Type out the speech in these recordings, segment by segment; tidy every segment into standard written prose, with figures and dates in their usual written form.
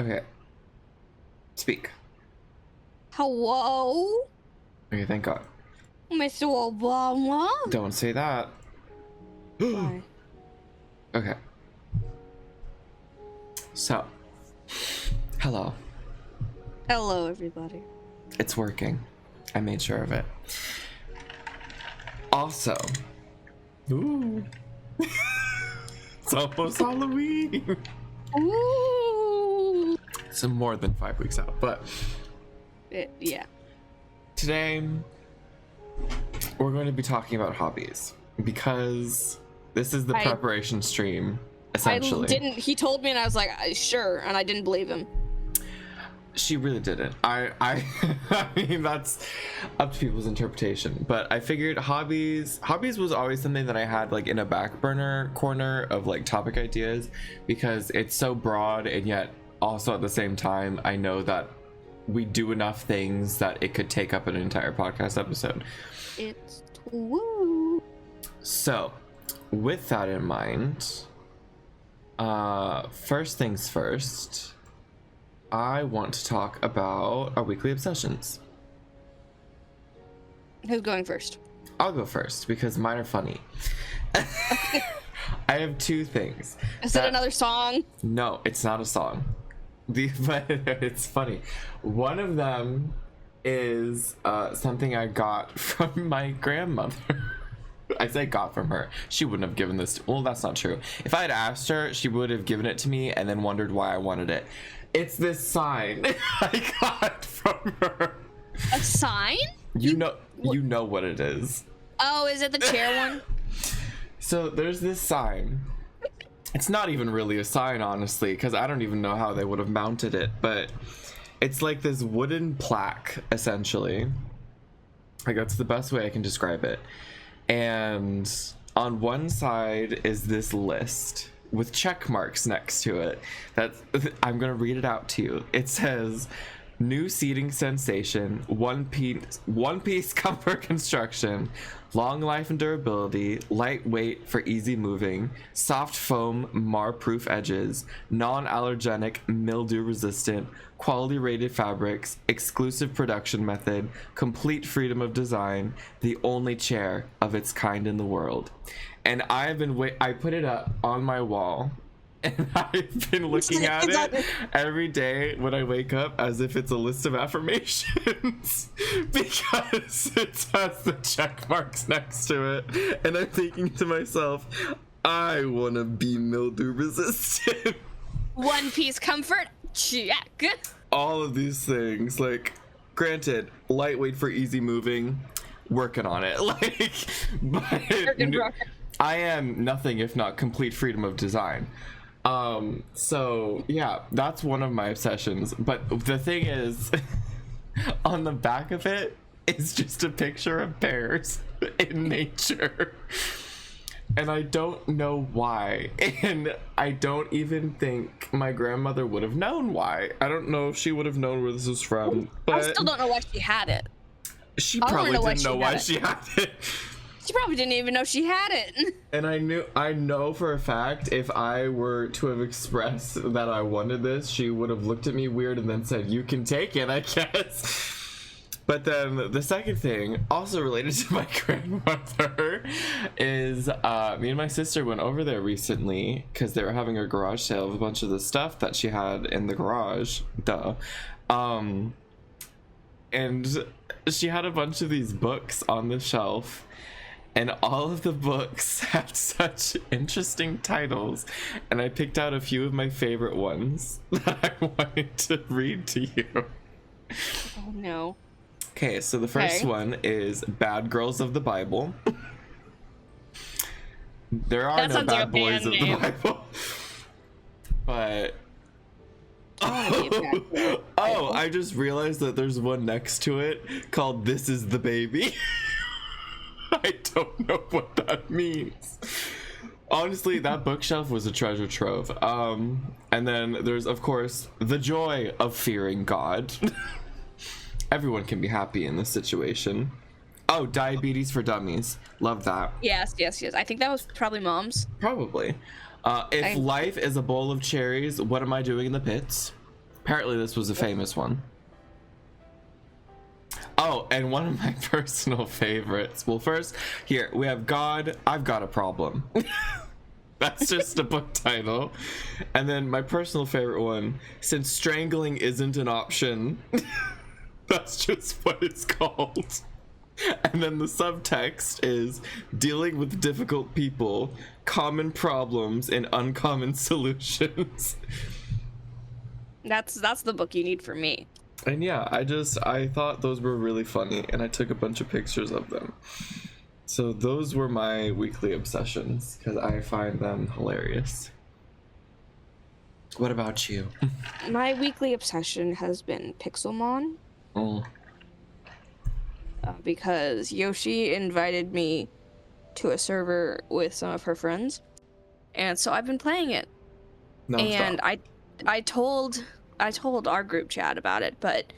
Okay. Speak. Hello, Okay, thank God. Mr. Obama. Don't say that. Why? Okay. So, hello. Hello, everybody. It's working. I made sure of it. Also, ooh, it's almost Halloween. Ooh. So more than 5 weeks out, but Yeah. today we're going to be talking about hobbies because this is the preparation stream, essentially. He told me and I was like, sure, and I didn't believe him. She really didn't. I mean, that's up to people's interpretation, but I figured hobbies was always something that I had like in a back burner corner of like topic ideas, because it's so broad, and yet also at the same time I know that we do enough things that it could take up an entire podcast episode. It's woo. So with that in mind, first things first, I want to talk about our weekly obsessions. Who's going first? I'll go first because mine are funny. I have two things. Is it another song? No, it's not a song. But it's funny. One of them is something I got from my grandmother. I say got from her. She wouldn't have given this to... Well, that's not true. If I had asked her, she would have given it to me and then wondered why I wanted it. It's this sign I got from her. A sign? You know what it is. Oh, is it the chair one? So there's this sign. It's not even really a sign, honestly, because I don't even know how they would have mounted it, but it's like this wooden plaque, essentially. Like, that's the best way I can describe it. And on one side is this list with check marks next to it. I'm gonna read it out to you. It says, new seating sensation, one piece comfort construction, long life and durability, lightweight for easy moving, soft foam mar-proof edges, non-allergenic, mildew resistant, quality rated fabrics, exclusive production method, complete freedom of design, the only chair of its kind in the world. And I put it up on my wall, and I've been looking at it every day when I wake up as if it's a list of affirmations because it has the check marks next to it. And I'm thinking to myself, I want to be mildew resistant. One piece comfort, check. All of these things, like, granted, lightweight for easy moving, working on it. Like, but I am nothing if not complete freedom of design. So yeah, that's one of my obsessions. But the thing is, on the back of it is just a picture of bears in nature. And I don't know why. And I don't even think my grandmother would have known why. I don't know if she would have known where this was from. But I still don't know why she had it. She probably didn't know why she had it. She probably didn't even know she had it. And I know for a fact if I were to have expressed that I wanted this, she would have looked at me weird and then said, you can take it, I guess. But then the second thing, also related to my grandmother, is me and my sister went over there recently because they were having a garage sale of a bunch of the stuff that she had in the garage. Duh. And she had a bunch of these books on the shelf. And all of the books have such interesting titles. And I picked out a few of my favorite ones that I wanted to read to you. Oh, no. Okay, so the first one is Bad Girls of the Bible. There are no bad boys of the Bible. But... Oh, I just realized that there's one next to it called This Is the Baby. I don't know what that means. Honestly, that bookshelf was a treasure trove. And then there's, of course, The Joy of Fearing God. Everyone can be happy in this situation. Oh, Diabetes for Dummies. Love that. Yes. I think that was probably Mom's. Probably. If life is a bowl of cherries, what am I doing in the pits? Apparently this was a famous one. Oh, and one of my personal favorites. Well, first, here, we have God, I've Got a Problem. That's just a book title. And then my personal favorite one, Since Strangling Isn't an Option. That's just what it's called. And then the subtext is Dealing with Difficult People, Common Problems, and Uncommon Solutions. That's the book you need for me. And yeah, I thought those were really funny, and I took a bunch of pictures of them. So those were my weekly obsessions, because I find them hilarious. What about you? My weekly obsession has been Pixelmon. Oh. Because Yoshi invited me to a server with some of her friends, and so I've been playing it. And I told our group chat about it, but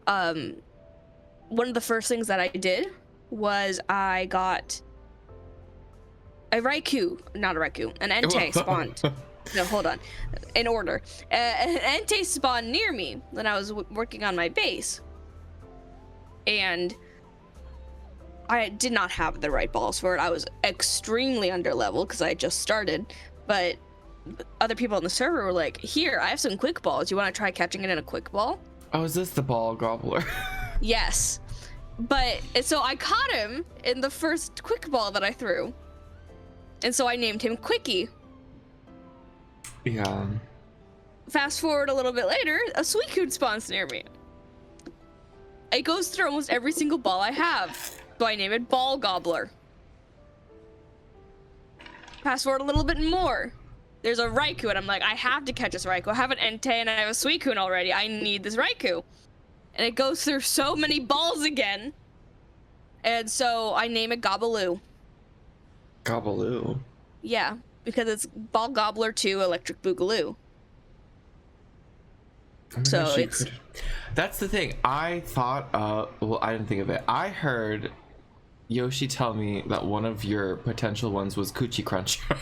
one of the first things that I did was I got a Raikou, not a Raikou, an Entei spawned. No, hold on. In order. An Entei spawned near me when I was working on my base. And I did not have the right balls for it. I was extremely underleveled because I had just started. But other people on the server were like, here, I have some quick balls. You want to try catching it in a quick ball? Oh, is this the ball gobbler? Yes. But, and so I caught him in the first quick ball that I threw. And so I named him Quickie. Yeah. Fast forward a little bit later, a Suicune spawns near me. It goes through almost every single ball I have. So I name it Ball Gobbler. Fast forward a little bit more. There's a Raikou, and I'm like, I have to catch this Raikou. I have an Entei, and I have a Suicune already. I need this Raikou. And it goes through so many balls again. And so I name it Gobbaloo. Gobbaloo? Yeah, because it's Ball Gobbler 2 Electric Boogaloo. So it's... That's the thing. I thought, well, I didn't think of it. I heard Yoshi tell me that one of your potential ones was Coochie Cruncher.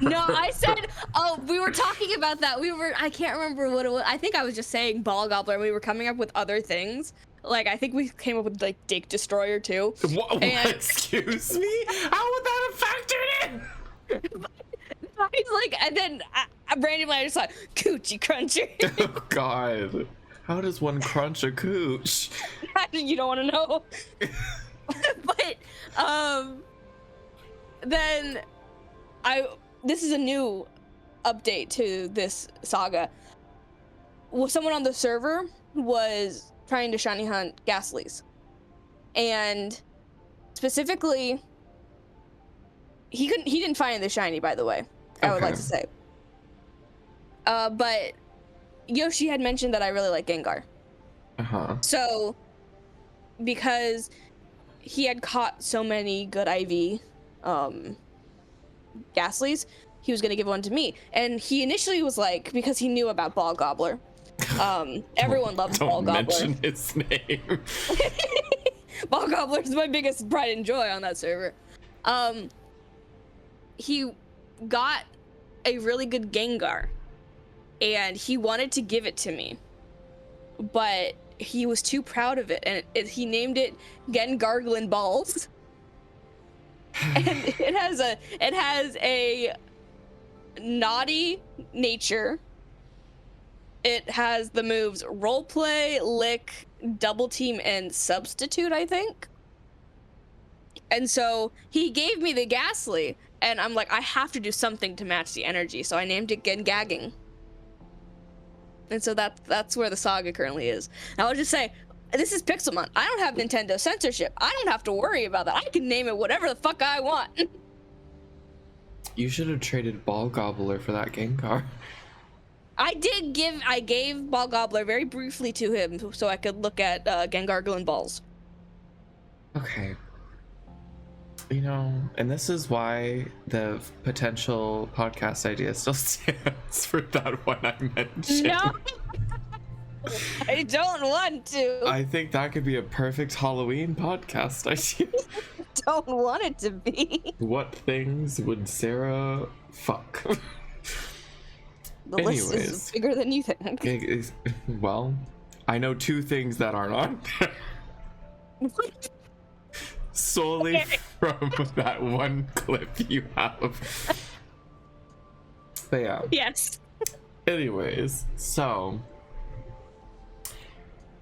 No, I said, oh, we were talking about that. I can't remember what it was. I think I was just saying Ball Gobbler. We were coming up with other things. Like, I think we came up with, like, Dick Destroyer, too. What? Excuse me? How would that have factored in? He's like, and then randomly I just thought, Coochie Cruncher. Oh, God. How does one crunch a cooch? You don't want to know. But then this is a new update to this saga. Well, someone on the server was trying to shiny hunt Ghastlies, and specifically he didn't find the shiny, by the way. I would like to say. But Yoshi had mentioned that I really like Gengar. So because he had caught so many good IV Ghastlies, he was gonna give one to me. And he initially was like, because he knew about Ball Gobbler. Everyone loves Ball Gobbler. Don't mention his name. Ball Gobbler is my biggest pride and joy on that server. He got a really good Gengar, and he wanted to give it to me, but he was too proud of it, and he named it Gengarglin Balls. And it has a naughty nature. It has the moves Roleplay, Lick, Double Team, and Substitute, I think. And so he gave me the Ghastly, and I'm like, I have to do something to match the energy, so I named it Gengagging. And so that's where the saga currently is. And I would just say, this is Pixelmon. I don't have Nintendo censorship. I don't have to worry about that. I can name it whatever the fuck I want. You should have traded Ball Gobbler for that Gengar. I gave Ball Gobbler very briefly to him so I could look at Gengarglin Balls. Okay. You know, and this is why the potential podcast idea still stands for that one I mentioned. No, I don't want to. I think that could be a perfect Halloween podcast idea. Don't want it to be. What things would Sarah fuck? The list is Anyways. bigger than you think. Well, I know 2 things that aren't on there. Solely from that one clip you have. But yeah. Yes. Anyways, so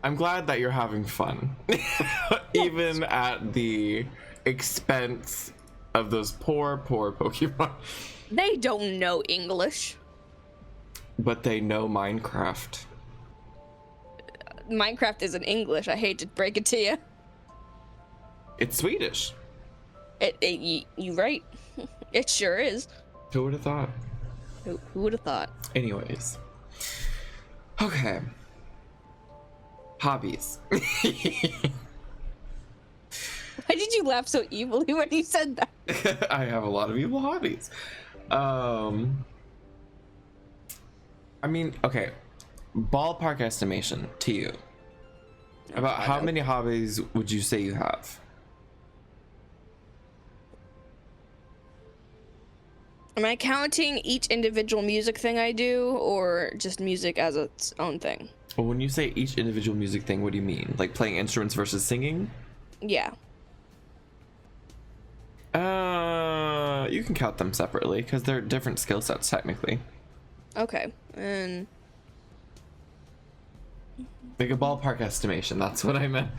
I'm glad that you're having fun. Even at the expense of those poor Pokemon. They don't know English. But they know Minecraft. Minecraft isn't English. I hate to break it to you. It's Swedish. You right. It sure is. Who would have thought? Who would have thought? Anyways. Okay. Hobbies. Why did you laugh so evilly when you said that? I have a lot of evil hobbies. I mean, okay. Ballpark estimation to you. About how many hobbies would you say you have? Am I counting each individual music thing I do, or just music as its own thing? Well, when you say each individual music thing, what do you mean? Like playing instruments versus singing? Yeah. You can count them separately because they're different skill sets technically. Okay. And Like a ballpark estimation, that's what I meant.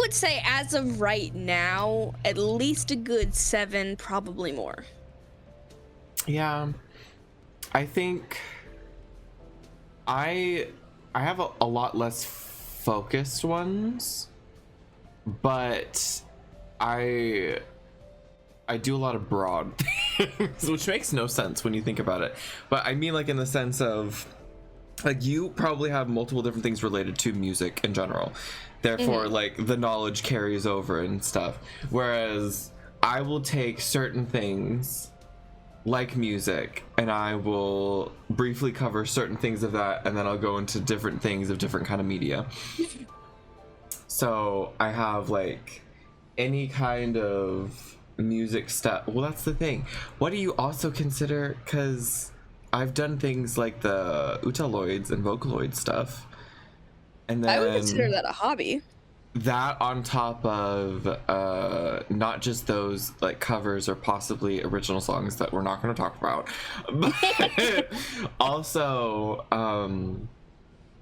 would say as of right now, at least a good 7, probably more. Yeah. I think I have a lot less focused ones, but I do a lot of broad things, which makes no sense when you think about it. But I mean, like, in the sense of, like, you probably have multiple different things related to music in general. Therefore, like, the knowledge carries over and stuff. Whereas I will take certain things like music and I will briefly cover certain things of that, and then I'll go into different things of different kind of media. So I have, like, any kind of music stuff. Well, that's the thing. What do you also consider? Because I've done things like the Utaloids and Vocaloid stuff. And then I would consider that a hobby. that on top of not just those like covers or possibly original songs that we're not going to talk about, but also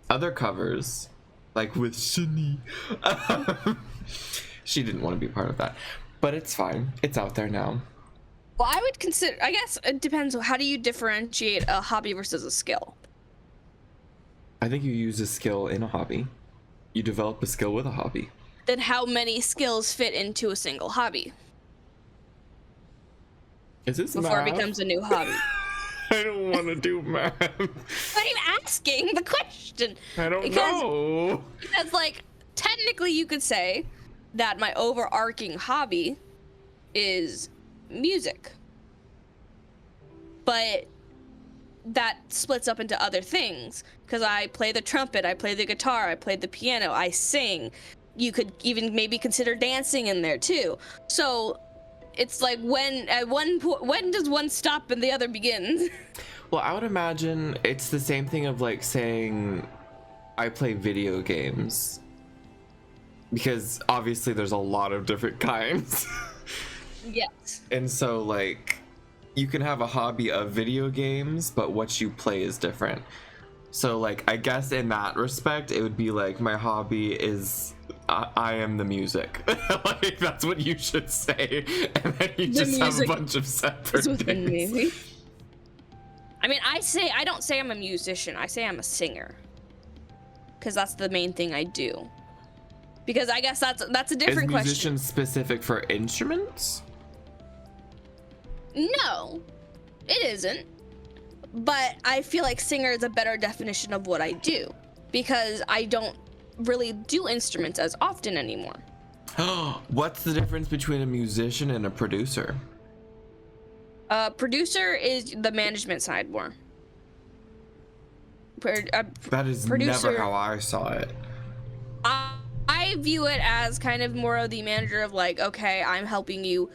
other covers like with Shini. She didn't want to be part of that, but it's fine, it's out there now. Well, I would consider, I guess it depends. How do you differentiate a hobby versus a skill? I think you use a skill in a hobby. You develop a skill with a hobby. Then how many skills fit into a single hobby Is this before math? it becomes a new hobby? I don't want to do math. I'm asking the question. I don't know. Because, like, technically you could say that my overarching hobby is music. But that splits up into other things. Because I play the trumpet, I play the guitar, I play the piano, I sing. You could even maybe consider dancing in there too. So it's like when does one stop and the other begins? Well, I would imagine it's the same thing of like saying I play video games. Because obviously there's a lot of different kinds. Yes. And so like you can have a hobby of video games, but what you play is different. So like I guess in that respect it would be like my hobby is I am the music. Like that's what you should say, and then you just have a bunch of separate things. Me. I mean, I don't say I'm a musician, I say I'm a singer, because that's the main thing I do. Because I guess that's a different question. Is musician specific for instruments? No, it isn't. But I feel like singer is a better definition of what I do, because I don't really do instruments as often anymore. What's the difference between a musician and a producer? Producer is the management side more. That is never how I saw it. I view it as kind of more of the manager of like, okay, I'm helping you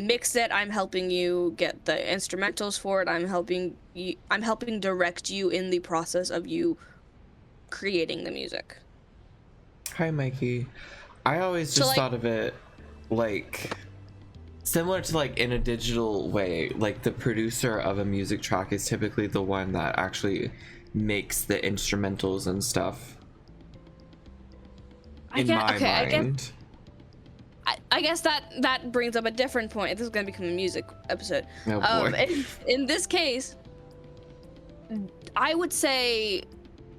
mix it. I'm helping you get the instrumentals for it. I'm helping direct you in the process of you creating the music. Hi, Mikey. I always just thought of it like similar to like in a digital way, like the producer of a music track is typically the one that actually makes the instrumentals and stuff. In my mind. I guess that brings up a different point. This is gonna become a music episode. Oh boy. In this case, I would say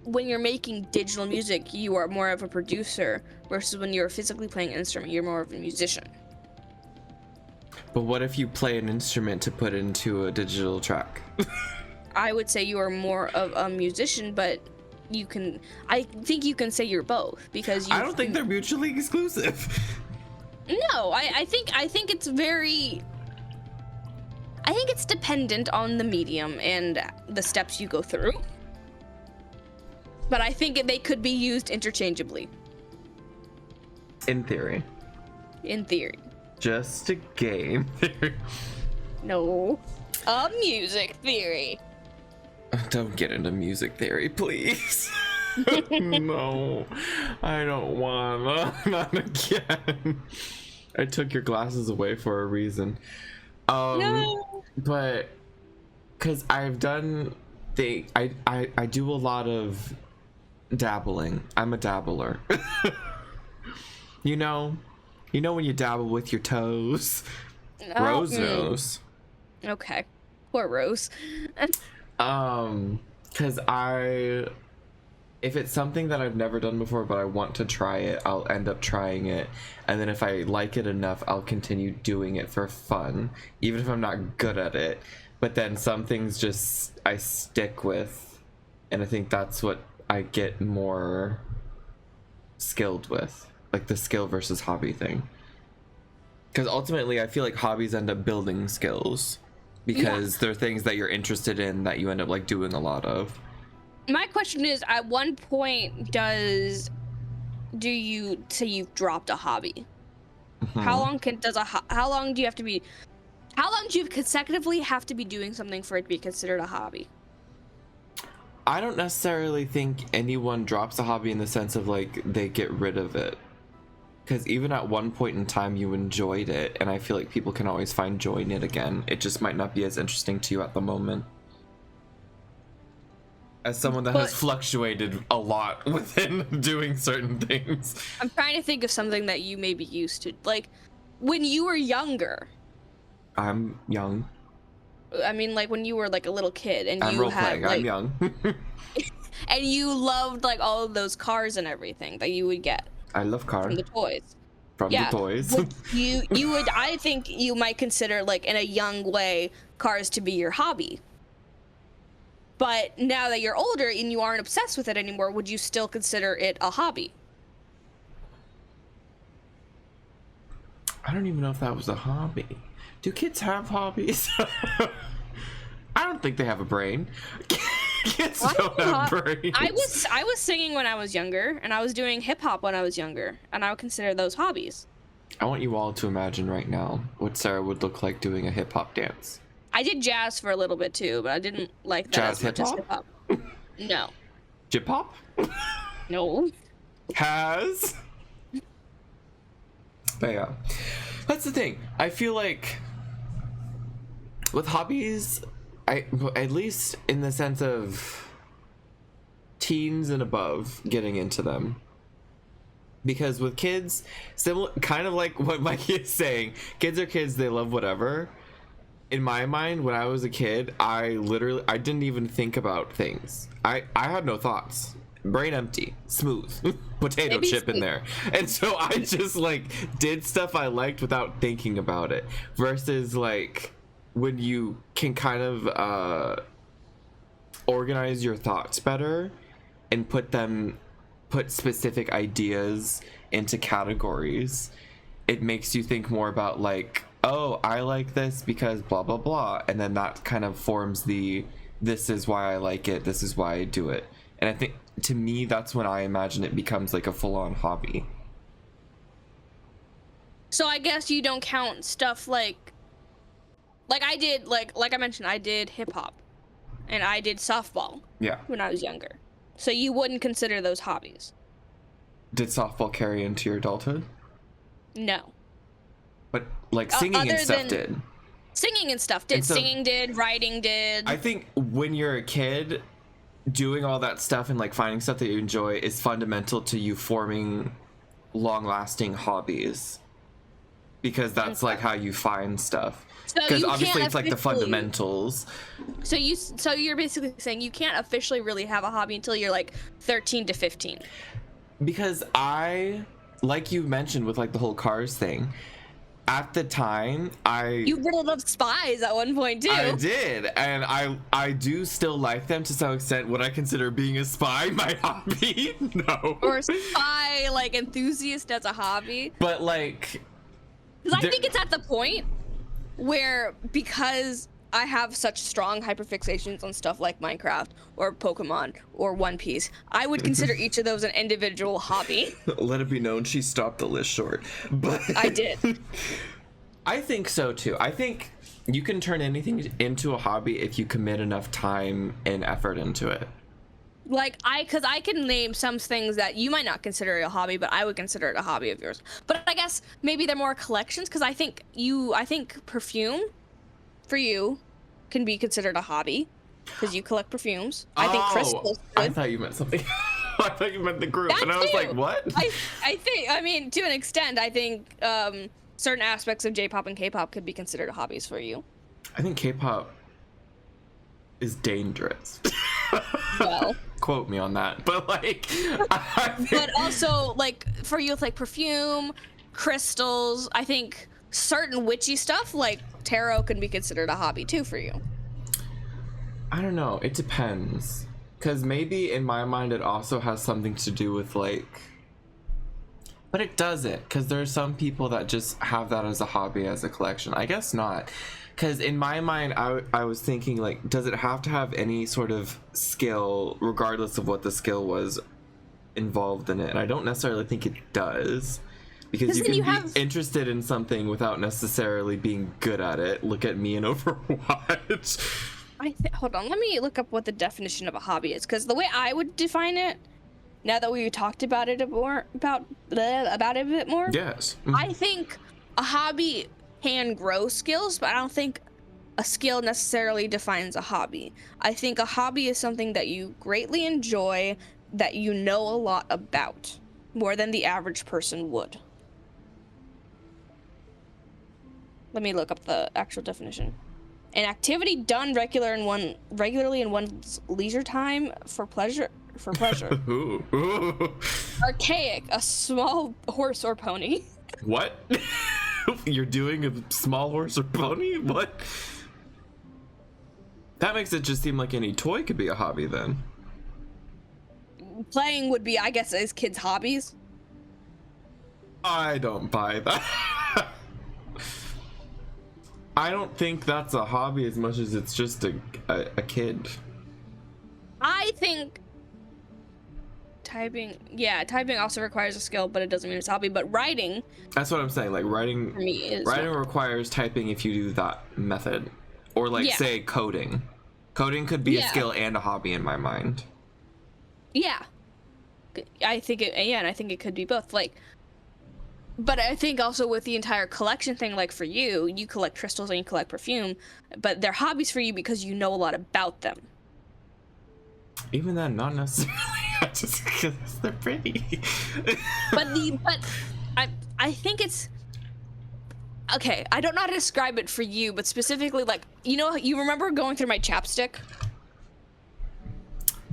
when you're making digital music, you are more of a producer versus when you're physically playing an instrument, you're more of a musician. But what if you play an instrument to put into a digital track? I would say you are more of a musician, but I think you can say you're both because I don't think they're mutually exclusive. No, I think it's it's dependent on the medium and the steps you go through. But I think they could be used interchangeably. In theory. In theory. Just a game theory. No. A music theory. Don't get into music theory, please. No. I don't wanna. Not again. I took your glasses away for a reason. No. But because I've done I do a lot of dabbling. I'm a dabbler. You know when you dabble with your toes. Rose knows. Okay. Poor Rose. Because if it's something that I've never done before but I want to try it, I'll end up trying it, and then if I like it enough, I'll continue doing it for fun, even if I'm not good at it. But then some things just I stick with, and I think that's what I get more skilled with, like the skill versus hobby thing. Because ultimately I feel like hobbies end up building skills because they're things that you're interested in that you end up like doing a lot of. My question is, at one point do you say you've dropped a hobby? Mm-hmm. How long do you consecutively have to be doing something for it to be considered a hobby? I don't necessarily think anyone drops a hobby in the sense of like they get rid of it. Because even at one point in time you enjoyed it, and I feel like people can always find joy in it again. It just might not be as interesting to you at the moment. As someone that has fluctuated a lot within doing certain things. I'm trying to think of something that you may be used to. Like, when you were younger. I'm young. I mean, like, when you were, like, a little kid and I'm you role-playing. Like, I'm young. and you loved, like, all of those cars and everything that you would get. I love cars. From the toys. From the toys. you would, I think you might consider, like, in a young way, cars to be your hobby. But now that you're older and you aren't obsessed with it anymore, would you still consider it a hobby? I don't even know if that was a hobby. Do kids have hobbies? I don't think they have a brain. Kids don't have brains. I was singing when I was younger, and I was doing hip hop when I was younger, and I would consider those hobbies. I want you all to imagine right now what Sarah would look like doing a hip hop dance. I did jazz for a little bit too, but I didn't like that jazz as much as hip hop. No. Hip hop? No. Has? But yeah, that's the thing. I feel like with hobbies, at least in the sense of teens and above getting into them, because with kids, similar, kind of like what Mikey is saying, kids are kids, they love whatever. In my mind, when I was a kid, I didn't even think about things. I had no thoughts. Brain empty, smooth, potato Maybe chip in there. And so I just like did stuff I liked without thinking about it. Versus like when you can kind of organize your thoughts better and put specific ideas into categories, it makes you think more about like, oh, I like this because blah blah blah, and then that kind of forms this is why I like it, this is why I do it. And I think to me that's when I imagine it becomes like a full-on hobby. So I guess you don't count stuff like like I did, like I mentioned, I did hip hop, and I did softball Yeah. when I was younger. So you wouldn't consider those hobbies? Did softball carry into your adulthood? No. But like singing and stuff did. Singing and stuff did. And so, singing did. Writing did. I think when you're a kid, doing all that stuff and like finding stuff that you enjoy is fundamental to you forming long-lasting hobbies, because that's like how you find stuff. Because obviously it's like the fundamentals. So you're basically saying you can't officially really have a hobby until you're like 13 to 15. Because I, like you mentioned with like the whole Cars thing, at the time you really loved Spies at one point too. I did, and I do still like them to some extent. Would I consider being a spy my hobby? No. Or a spy like enthusiast as a hobby. But like, because I think it's at the point where, because I have such strong hyperfixations on stuff like Minecraft or Pokemon or One Piece, I would consider each of those an individual hobby. Let it be known she stopped the list short. But I did. I think so too. I think you can turn anything into a hobby if you commit enough time and effort into it. Like, because I can name some things that you might not consider a hobby, but I would consider it a hobby of yours. But I guess maybe they're more collections, because I think perfume for you can be considered a hobby because you collect perfumes. I think crystals could. I thought you meant something. I thought you meant the group. That and I was like, what? I mean, to an extent, I think certain aspects of J-pop and K-pop could be considered hobbies for you. I think K-pop is dangerous. Well, quote me on that. But like, but also like for you with like perfume, crystals, I think certain witchy stuff like tarot can be considered a hobby too for you. I don't know, it depends, because maybe in my mind it also has something to do with like, but it doesn't, because there are some people that just have that as a hobby, as a collection. I guess not, because in my mind I was thinking like, does it have to have any sort of skill regardless of what the skill was involved in it? And I don't necessarily think it does. Because you can be interested in something without necessarily being good at it. Look at me in Overwatch. Hold on, let me look up what the definition of a hobby is, because the way I would define it, now that we talked about it about it a bit more, yes, I think a hobby can grow skills, but I don't think a skill necessarily defines a hobby. I think a hobby is something that you greatly enjoy, that you know a lot about, more than the average person would. Let me look up the actual definition. An activity done regularly in one's leisure time for pleasure. Ooh. Archaic, a small horse or pony. What? You're doing a small horse or pony? What? That makes it just seem like any toy could be a hobby then. Playing would be, I guess, as kids' hobbies. I don't buy that. I don't think that's a hobby as much as it's just a kid. I think typing also requires a skill, but it doesn't mean it's a hobby. But writing, that's what I'm saying. Like writing, for me is writing requires typing if you do that method, or like say coding. Coding could be a skill and a hobby in my mind. Yeah, I think it. Yeah, and I think it could be both. Like. But I think also with the entire collection thing, like for you, you collect crystals and you collect perfume, but they're hobbies for you because you know a lot about them. Even then, not necessarily. Just because they're pretty. but I think it's okay. I don't know how to describe it for you, but specifically, like, you remember going through my chapstick?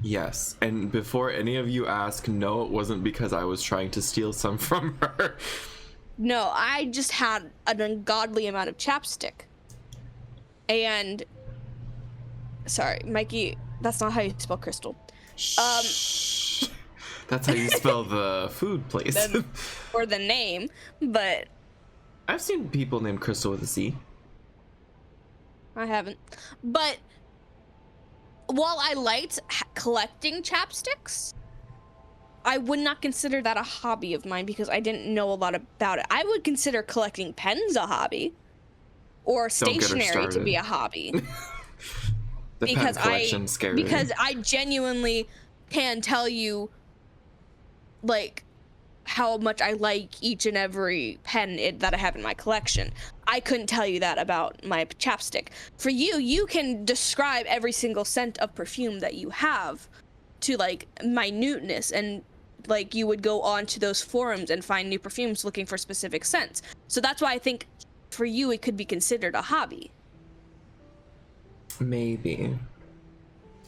Yes, and before any of you ask, no, it wasn't because I was trying to steal some from her. No, I just had an ungodly amount of chapstick. And sorry, Mikey, that's not how you spell crystal. That's how you spell the food place. Or the name, but I've seen people named Crystal with a C. I haven't. But while I liked collecting chapsticks, I would not consider that a hobby of mine because I didn't know a lot about it. I would consider collecting pens a hobby, or Don't get her stationery to be started. a hobby. The pen because collection scared me. because I genuinely can tell you like how much I like each and every pen that I have in my collection. I couldn't tell you that about my chapstick. For you, you can describe every single scent of perfume that you have to like minuteness, and like you would go on to those forums and find new perfumes looking for specific scents. So that's why I think for you it could be considered a hobby. Maybe.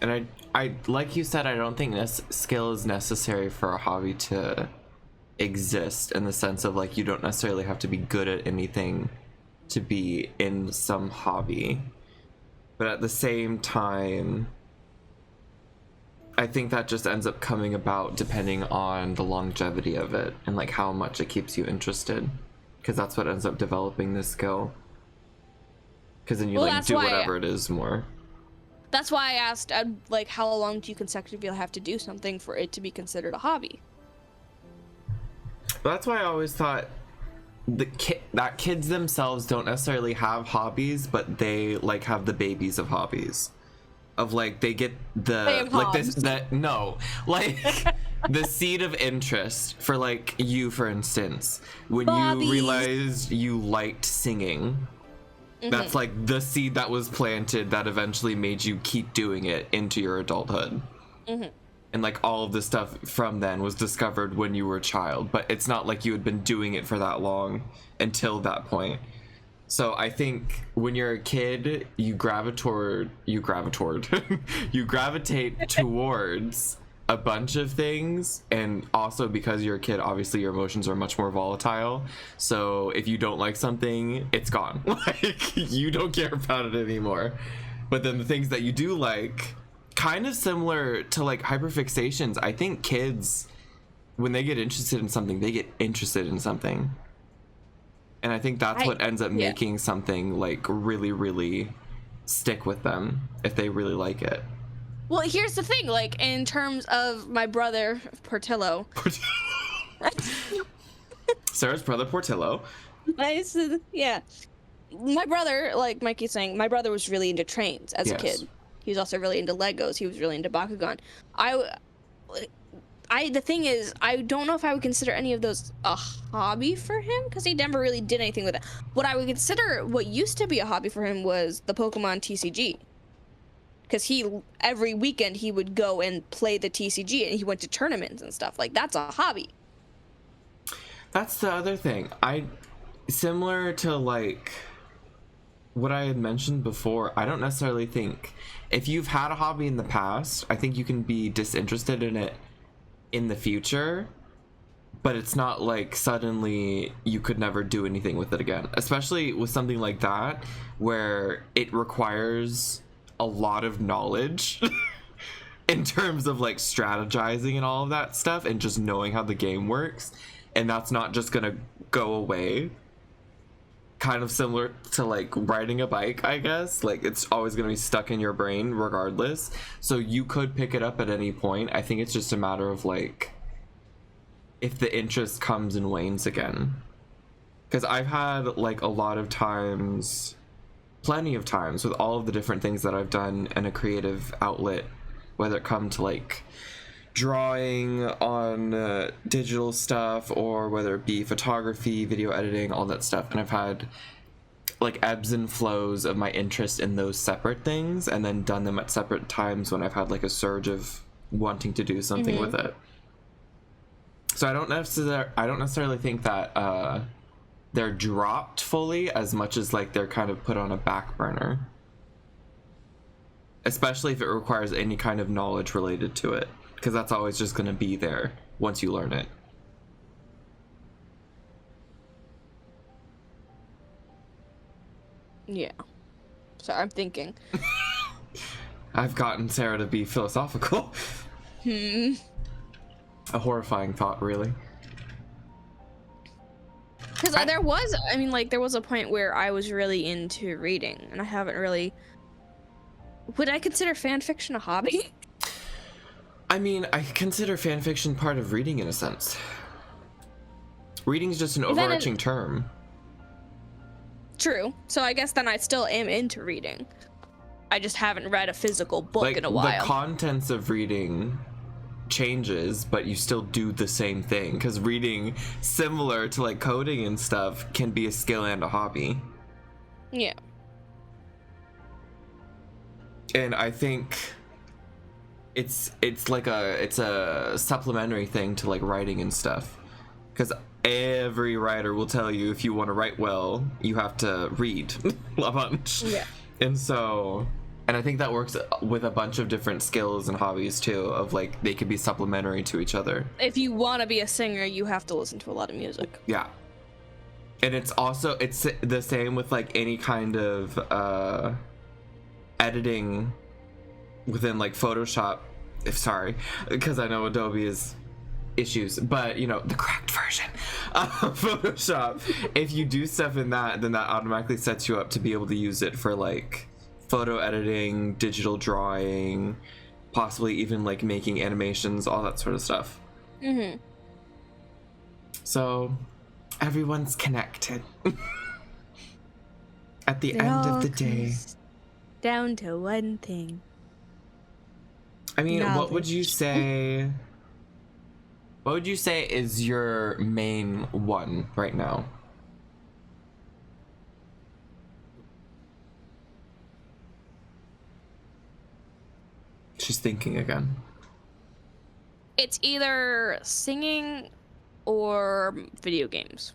And I like you said, I don't think this skill is necessary for a hobby to exist, in the sense of like you don't necessarily have to be good at anything to be in some hobby. But at the same time, I think that just ends up coming about depending on the longevity of it and like how much it keeps you interested, because that's what ends up developing this skill. Because then you like do whatever it is more. That's why I asked, like, how long do you consecutively have to do something for it to be considered a hobby? That's why I always thought that kids themselves don't necessarily have hobbies, but they like have the babies of hobbies. Of like they get the like this that no like the seed of interest for like you, for instance, when you realized you liked singing. That's like the seed that was planted that eventually made you keep doing it into your adulthood. And like all of the stuff from then was discovered when you were a child, but it's not like you had been doing it for that long until that point. So I think when you're a kid, you gravitate towards a bunch of things, and also because you're a kid, obviously your emotions are much more volatile. So if you don't like something, it's gone. Like you don't care about it anymore. But then the things that you do like, kind of similar to like hyperfixations, I think kids, when they get interested in something, they get interested in something. And I think that's what ends up making something like really, really stick with them if they really like it. Well, here's the thing, like in terms of my brother Portillo. Sarah's brother Portillo. Nice, yeah. My brother, like Mikey's saying, my brother was really into trains as a kid. He was also really into Legos. He was really into Bakugan. The thing is, I don't know if I would consider any of those a hobby for him, because he never really did anything with it. What I would consider what used to be a hobby for him was the Pokemon TCG. Because every weekend he would go and play the TCG, and he went to tournaments and stuff. Like, that's a hobby. That's the other thing. Similar to like what I had mentioned before, I don't necessarily think if you've had a hobby in the past, I think you can be disinterested in it in the future, but it's not like suddenly you could never do anything with it again, especially with something like that where it requires a lot of knowledge in terms of like strategizing and all of that stuff and just knowing how the game works, and that's not just gonna go away. Kind of similar to like riding a bike, I guess. Like it's always gonna be stuck in your brain regardless, so you could pick it up at any point. I think it's just a matter of like if the interest comes and wanes again, because I've had like a lot of times, plenty of times, with all of the different things that I've done in a creative outlet, whether it come to like drawing on digital stuff, or whether it be photography, video editing, all that stuff. And I've had like ebbs and flows of my interest in those separate things, and then done them at separate times when I've had like a surge of wanting to do something with it. So I don't necessarily think that they're dropped fully as much as like they're kind of put on a back burner, especially if it requires any kind of knowledge related to it, because that's always just going to be there once you learn it. Yeah. So I'm thinking. I've gotten Sarah to be philosophical. A horrifying thought, really. Because there was a point where I was really into reading, and I haven't really... Would I consider fan fiction a hobby? I mean, I consider fan fiction part of reading in a sense. Reading's just an overarching term. True. So I guess then I still am into reading. I just haven't read a physical book like in a while. the contents of reading changes, but you still do the same thing, because reading, similar to like coding and stuff, can be a skill and a hobby. Yeah. And I think it's like it's a supplementary thing to like writing and stuff, because every writer will tell you if you want to write well, you have to read a bunch. Yeah. And I think that works with a bunch of different skills and hobbies too, of like they could be supplementary to each other. If you want to be a singer, you have to listen to a lot of music. Yeah. And it's the same with like any kind of editing within like Photoshop. Because I know Adobe is issues, but you know, the cracked version of Photoshop. If you do stuff in that, then that automatically sets you up to be able to use it for like photo editing, digital drawing, possibly even like making animations, all that sort of stuff. Mm-hmm. So everyone's connected. At the It end all of the day. comes down to one thing. I mean, what would Knowledge. you say? What would you say is your main one right now? She's thinking again. It's either singing or video games.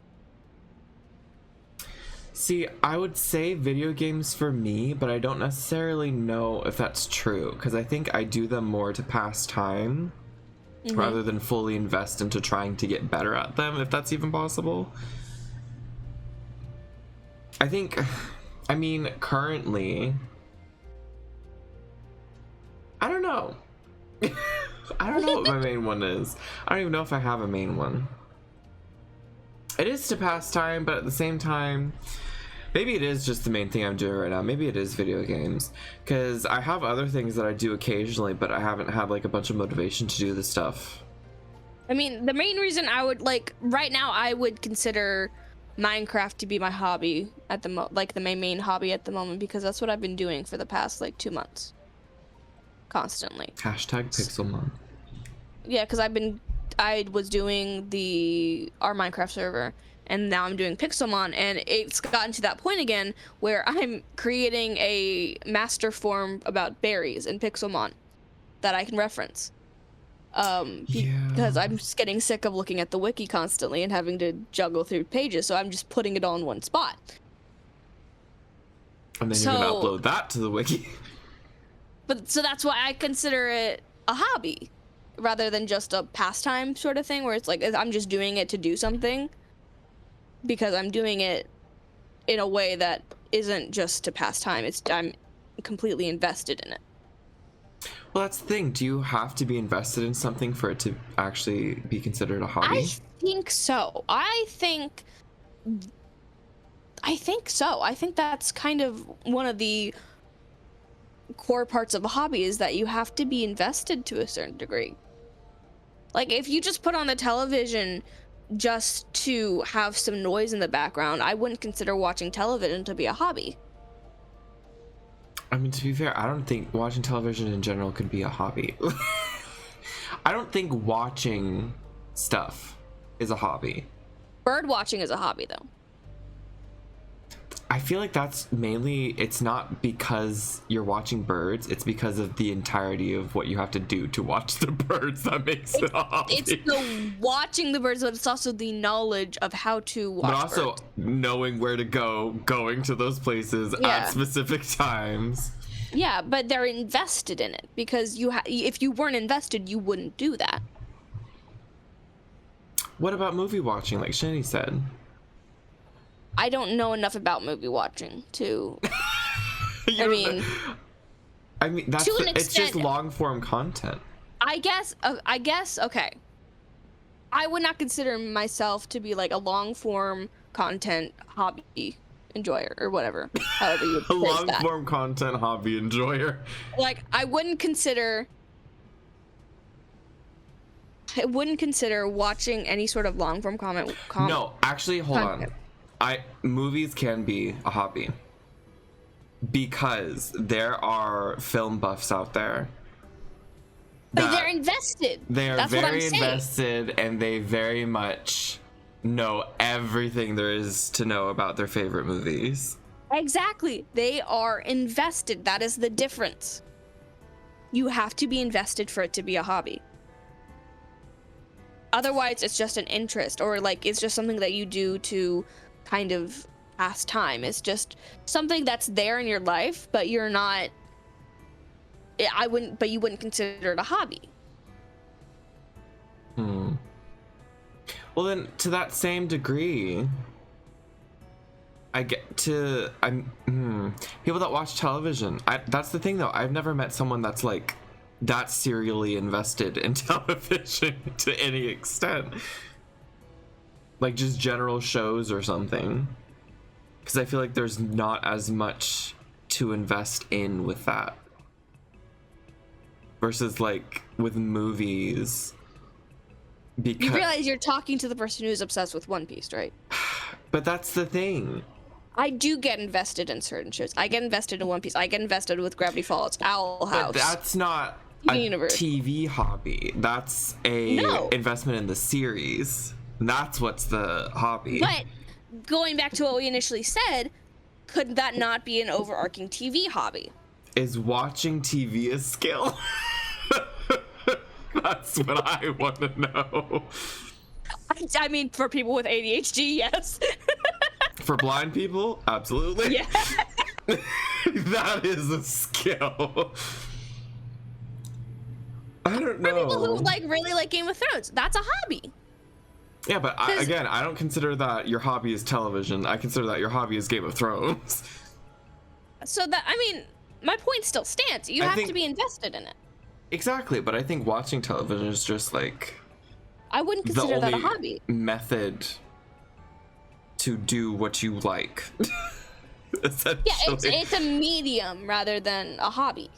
See, I would say video games for me, but I don't necessarily know if that's true, because I think I do them more to pass time rather than fully invest into trying to get better at them, if that's even possible. I mean, currently, I don't know. I don't know what my main one is. I don't even know if I have a main one. It is to pass time, but at the same time, maybe it is just the main thing I'm doing right now. Maybe it is video games, because I have other things that I do occasionally, but I haven't had like a bunch of motivation to do this stuff. I mean, the main reason I would right now, I would consider Minecraft to be my hobby at the my main hobby at the moment, because that's what I've been doing for the past like 2 months, constantly. Hashtag Pixelmon. Yeah, because I was doing our Minecraft server, and now I'm doing Pixelmon, and it's gotten to that point again where I'm creating a master form about berries in Pixelmon that I can reference. Because I'm just getting sick of looking at the wiki constantly and having to juggle through pages, so I'm just putting it all in one spot. And then you're gonna upload that to the wiki. But so that's why I consider it a hobby rather than just a pastime sort of thing, where it's like I'm just doing it to do something, because I'm doing it in a way that isn't just to pass time. I'm completely invested in it. Well, that's the thing. Do you have to be invested in something for it to actually be considered a hobby? I think so. I think so. I think that's kind of one of the core parts of a hobby, is that you have to be invested to a certain degree. Like, if you just put on the television just to have some noise in the background, I wouldn't consider watching television to be a hobby. I mean, to be fair, I don't think watching television in general could be a hobby. I don't think watching stuff is a hobby. Bird watching is a hobby, though. I feel like that's mainly, it's not because you're watching birds, it's because of the entirety of what you have to do to watch the birds that makes it a hobby. It's the watching the birds, but it's also the knowledge of how to watch But also birds. knowing where to go, going to those places at specific times. Yeah, but they're invested in it, because if you weren't invested, you wouldn't do that. What about movie watching, like Shani said? I don't know enough about movie watching to. I mean, that's to an it's just extent, long form content. I guess. Okay. I would not consider myself to be like a long form content hobby enjoyer or whatever. However you would A phrase long that. form content hobby enjoyer. Like, I wouldn't consider watching any sort of long form comment. No, actually, hold on. Movies can be a hobby because there are film buffs out there. But they're invested. They are That's what I'm very saying. invested, and they very much know everything there is to know about their favorite movies. Exactly. They are invested. That is the difference. You have to be invested for it to be a hobby. Otherwise, it's just an interest, or like it's just something that you do to kind of pass time. It's just something that's there in your life, but you're not. But you wouldn't consider it a hobby. Well, then, to that same degree, people that watch television. That's the thing, though. I've never met someone that's like that serially invested in television to any extent, like just general shows or something. Because I feel like there's not as much to invest in with that. Versus like with movies, because You realize you're talking to the person who's obsessed with One Piece, right? but that's the thing. I do get invested in certain shows. I get invested in One Piece. I get invested with Gravity Falls, Owl House. But that's not TV a universe. TV hobby. That's a No. investment in the series. That's what's the hobby. But going back to what we initially said, could that not be an overarching TV hobby? Is watching TV a skill? That's what I want to know. I mean, for people with ADHD, yes. For blind people, absolutely. Yeah. That is a skill. I don't know. For people who really like Game of Thrones, that's a hobby. Yeah, but again, I don't consider that your hobby is television. I consider that your hobby is Game of Thrones. So that, I mean, my point still stands. You have to be invested in it. Exactly, but I think watching television is just like I wouldn't the consider that a only hobby. method to do what you like. Essentially. Yeah, it's a medium rather than a hobby.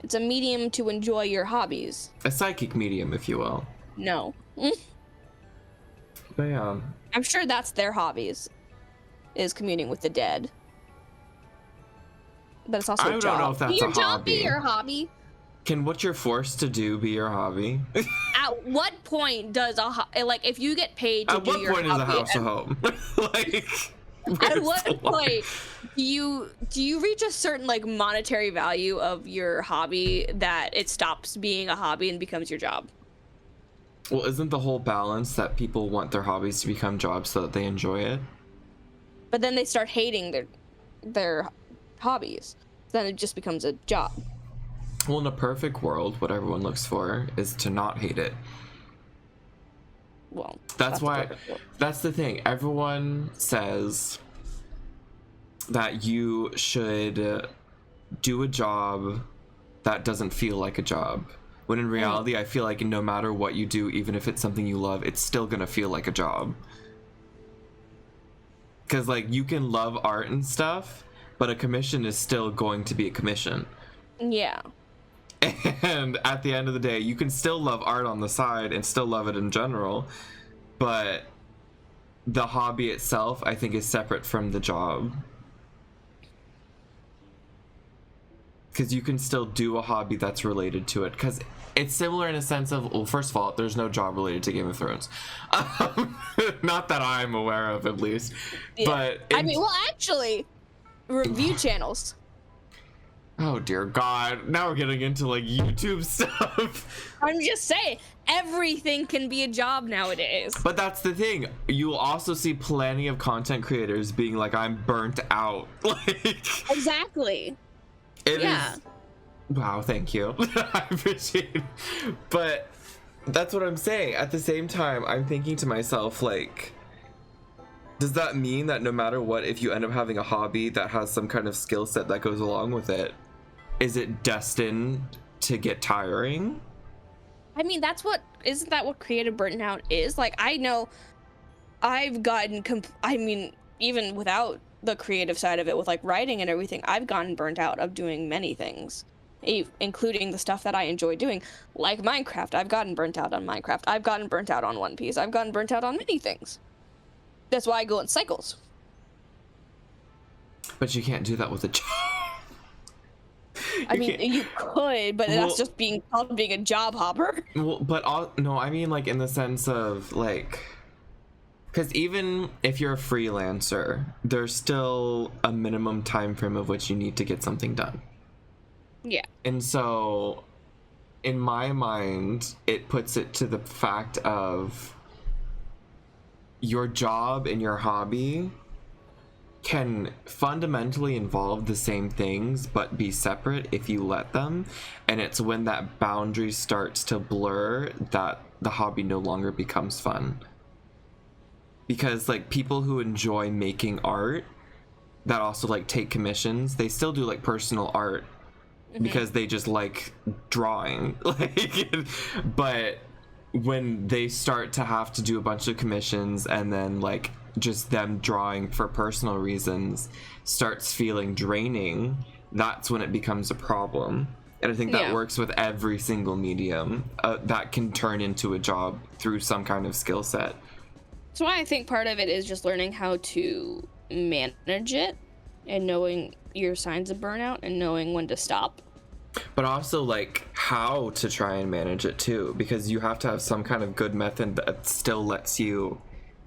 It's a medium to enjoy your hobbies. A psychic medium, if you will. No. But yeah. I'm sure that's their hobbies, is communing with the dead. But it's also a job. I don't know if that's Can your a job hobby. be your hobby? Can what you're forced to do be your hobby? At what point does if you get paid to At do what your point is a hobby, house a home? Like, at where's what the line? point do you reach a certain monetary value of your hobby that it stops being a hobby and becomes your job? Well, isn't the whole balance that people want their hobbies to become jobs so that they enjoy it? But then they start hating their hobbies. Then it just becomes a job. Well, in a perfect world, what everyone looks for is to not hate it. Well, That's why, perfect world. that's the thing. Everyone says that you should do a job that doesn't feel like a job. When in reality, I feel like no matter what you do, even if it's something you love, it's still gonna feel like a job. Because, you can love art and stuff, but a commission is still going to be a commission. Yeah. And at the end of the day, you can still love art on the side and still love it in general, but the hobby itself, I think, is separate from the job. Because you can still do a hobby that's related to it. Because it's similar in a sense of, well, first of all, there's no job related to Game of Thrones. Not that I'm aware of, at least. Yeah. But actually, review channels. Oh dear God! Now we're getting into YouTube stuff. I'm just saying, everything can be a job nowadays. But that's the thing. You'll also see plenty of content creators being like, "I'm burnt out." Exactly. It Yeah. is. Wow, thank you. I appreciate it. But that's what I'm saying. At the same time, I'm thinking to myself, does that mean that no matter what, if you end up having a hobby that has some kind of skill set that goes along with it, is it destined to get tiring? I mean, isn't that what creative burnout is? I know I've gotten, even without the creative side of it, with writing and everything, I've gotten burnt out of doing many things, including the stuff that I enjoy doing, like Minecraft. I've gotten burnt out on Minecraft. I've gotten burnt out on One Piece. I've gotten burnt out on many things. That's why I go in cycles. But you can't do that with a job. I mean, you could, but that's just called being a job hopper. Well, but no, I mean like in the sense of like, because even if you're a freelancer, there's still a minimum time frame of which you need to get something done. Yeah. And so, in my mind, it puts it to the fact of your job and your hobby can fundamentally involve the same things but be separate if you let them, and it's when that boundary starts to blur that the hobby no longer becomes fun. Because like people who enjoy making art that also like take commissions, they still do like personal art because they just like drawing, like, but when they start to have to do a bunch of commissions and then like just them drawing for personal reasons starts feeling draining, that's when it becomes a problem. And I think that works with every single medium that can turn into a job through some kind of skill set. So I think part of it is just learning how to manage it and knowing your signs of burnout and knowing when to stop. But also like how to try and manage it too, because you have to have some kind of good method that still lets you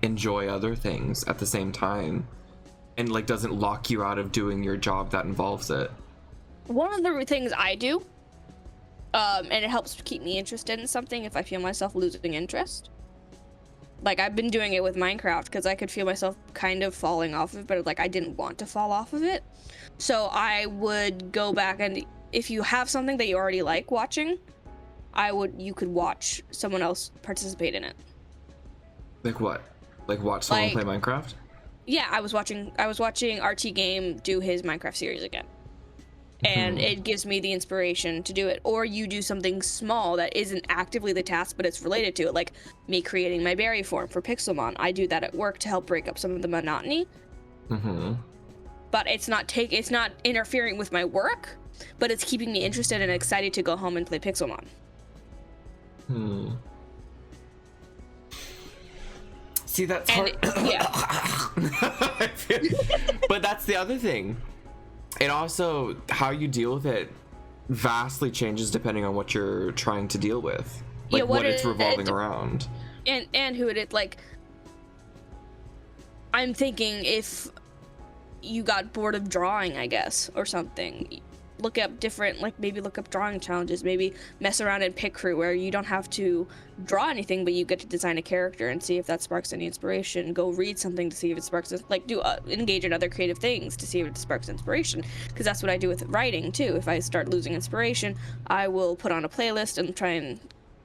enjoy other things at the same time and like doesn't lock you out of doing your job that involves it. One of the things I do, and it helps keep me interested in something if I feel myself losing interest. Like I've been doing it with Minecraft because I could feel myself kind of falling off of it, but like I didn't want to fall off of it. So I would go back, and if you have something that you already like watching, you could watch someone else participate in it. Like what? Like watch someone play Minecraft? Yeah, I was watching RT Game do his Minecraft series again. And it gives me the inspiration to do it. Or you do something small that isn't actively the task, but it's related to it, like me creating my berry form for Pixelmon. I do that at work to help break up some of the monotony. But it's not interfering with my work, but it's keeping me interested and excited to go home and play Pixelmon. See, that's hard. But that's the other thing. It also, how you deal with it vastly changes depending on what you're trying to deal with. Like what it's revolving around. And who it is, like, I'm thinking if you got bored of drawing, I guess, or something, look up different, like maybe look up drawing challenges, maybe mess around in Pick Crew where you don't have to draw anything, but you get to design a character and see if that sparks any inspiration. Go read something to see if it sparks, like engage in other creative things to see if it sparks inspiration, because that's what I do with writing too. If I start losing inspiration, I will put on a playlist and try and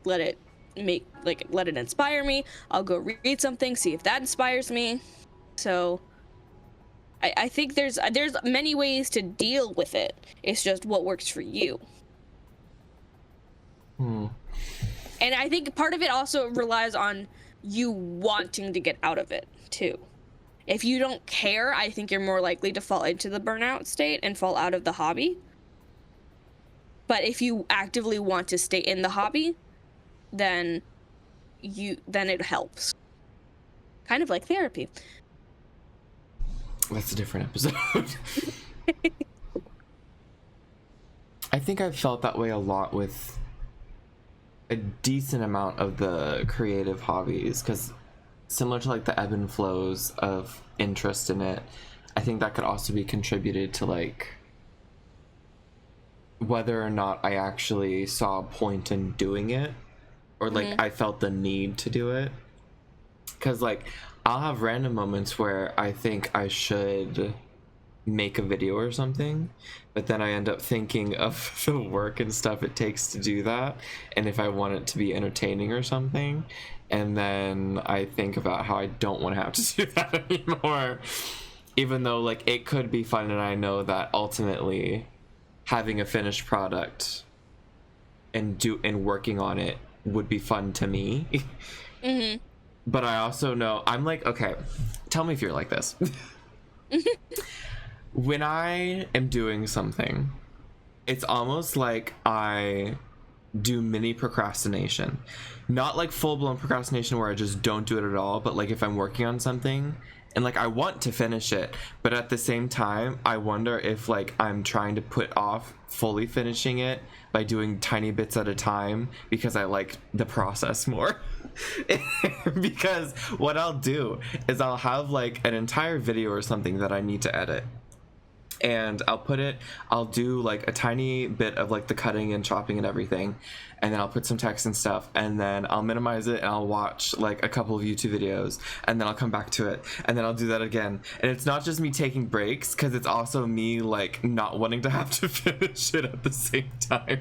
let it inspire me. I'll go read something, see if that inspires me. So I think there's many ways to deal with it. It's just what works for you. And I think part of it also relies on you wanting to get out of it too. If you don't care, I think you're more likely to fall into the burnout state and fall out of the hobby. But if you actively want to stay in the hobby, then it helps. Kind of like therapy. That's a different episode. I think I've felt that way a lot with a decent amount of the creative hobbies, because similar to like the ebb and flows of interest in it, I think that could also be contributed to like whether or not I actually saw a point in doing it, or like I felt the need to do it. Because like I'll have random moments where I think I should make a video or something, but then I end up thinking of the work and stuff it takes to do that, and if I want it to be entertaining or something, and then I think about how I don't want to have to do that anymore, even though like it could be fun, and I know that ultimately having a finished product and working on it would be fun to me. But I also know, I'm like, okay, tell me if you're like this. When I am doing something, it's almost like I do mini procrastination. Not like full-blown procrastination where I just don't do it at all, but like if I'm working on something and like I want to finish it, but at the same time I wonder if like I'm trying to put off fully finishing it by doing tiny bits at a time because I like the process more. Because what I'll do is I'll have like an entire video or something that I need to edit, and I'll do like a tiny bit of like the cutting and chopping and everything, and then I'll put some text and stuff, and then I'll minimize it and I'll watch like a couple of YouTube videos, and then I'll come back to it, and then I'll do that again. And it's not just me taking breaks, because it's also me like not wanting to have to finish it at the same time.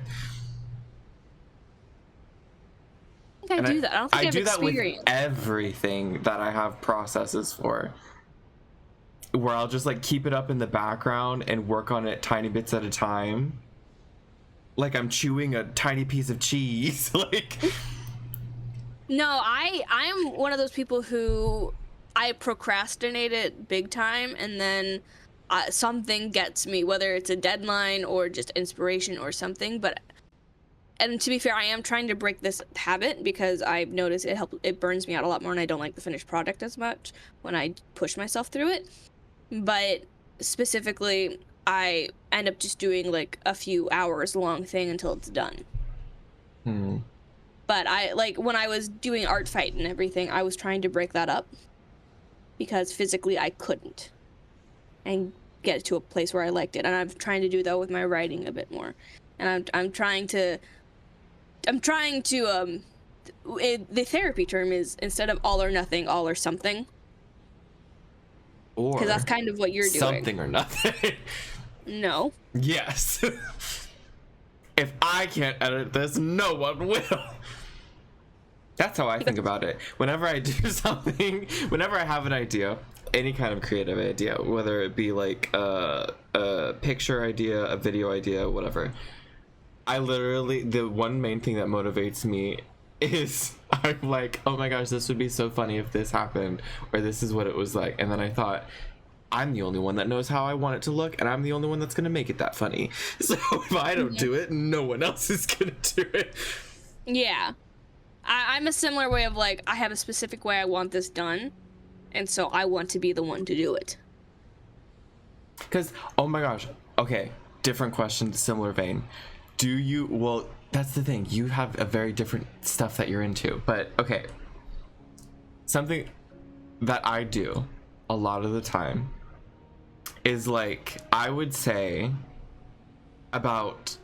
I think I do that. I don't think I have do that experience. with everything that I have processes for, where I'll just like keep it up in the background and work on it tiny bits at a time, like I'm chewing a tiny piece of cheese. Like, No, I'm one of those people who I procrastinate it big time, and then something gets me, whether it's a deadline or just inspiration or something. And to be fair, I am trying to break this habit, because I've noticed it burns me out a lot more, and I don't like the finished product as much when I push myself through it. But specifically, I end up just doing like a few hours long thing until it's done. But I like when I was doing art fight and everything, I was trying to break that up because physically I couldn't and get to a place where I liked it. And I'm trying to do that with my writing a bit more. And I'm trying to the therapy term is, instead of all or nothing, all or something. or Because that's kind of what you're doing. something or nothing. No. Yes. If I can't edit this, no one will. That's how I think about it. Whenever I do something, whenever I have an idea, any kind of creative idea, whether it be like a picture idea, a video idea, whatever, I literally, the one main thing that motivates me is I'm like, oh my gosh, this would be so funny if this happened, or this is what it was like. And then I thought, I'm the only one that knows how I want it to look, and I'm the only one that's going to make it that funny. So if I don't do it, no one else is going to do it. Yeah. I'm a similar way of like, I have a specific way I want this done, and so I want to be the one to do it. Because, oh my gosh, okay, different question, similar vein. Well, that's the thing, you have a very different stuff that you're into, but okay. Something that I do a lot of the time is like, I would say about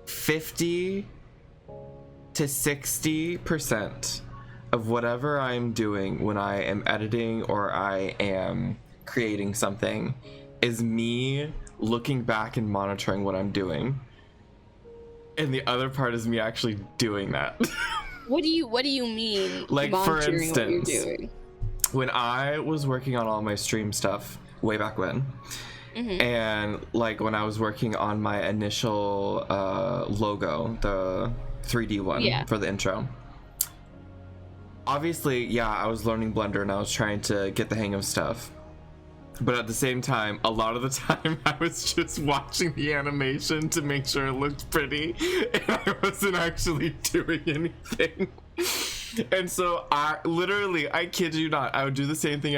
50 to 60% of whatever I'm doing when I am editing or I am creating something is me looking back and monitoring what I'm doing. And the other part is me actually doing that. What do you mean? Like, for monitoring what you're instance, doing? when I was working on all my stream stuff way back when, and like when I was working on my initial logo, the 3D one for the intro, obviously, yeah, I was learning Blender and I was trying to get the hang of stuff. But at the same time, a lot of the time I was just watching the animation to make sure it looked pretty, and I wasn't actually doing anything. And so I kid you not, I would do the same thing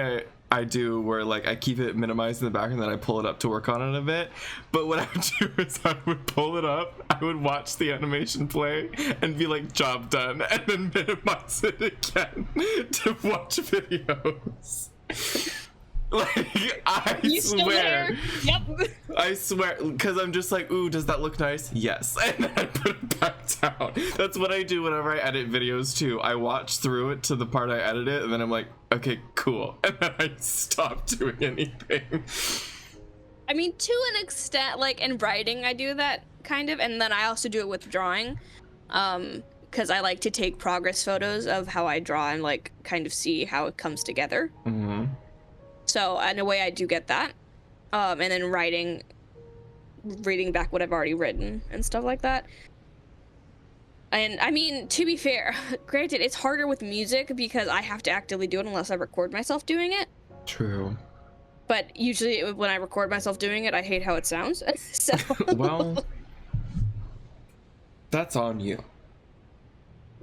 I do where like I keep it minimized in the back and then I pull it up to work on it a bit. But what I would do is I would pull it up, I would watch the animation play and be like, job done, and then minimize it again to watch videos. Like, I swear. Yep. I swear, because I'm just like, ooh, does that look nice? Yes. And then I put it back down. That's what I do whenever I edit videos too. I watch through it to the part I edited, and then I'm like, okay, cool. And then I stop doing anything. I mean, to an extent, like in writing, I do that kind of, and then I also do it with drawing, because I like to take progress photos of how I draw and like kind of see how it comes together. Mm-hmm. So in a way, I do get that, and then reading back what I've already written and stuff like that. And I mean, to be fair, granted, it's harder with music because I have to actively do it unless I record myself doing it. True. But usually when I record myself doing it, I hate how it sounds. So Well, that's on you.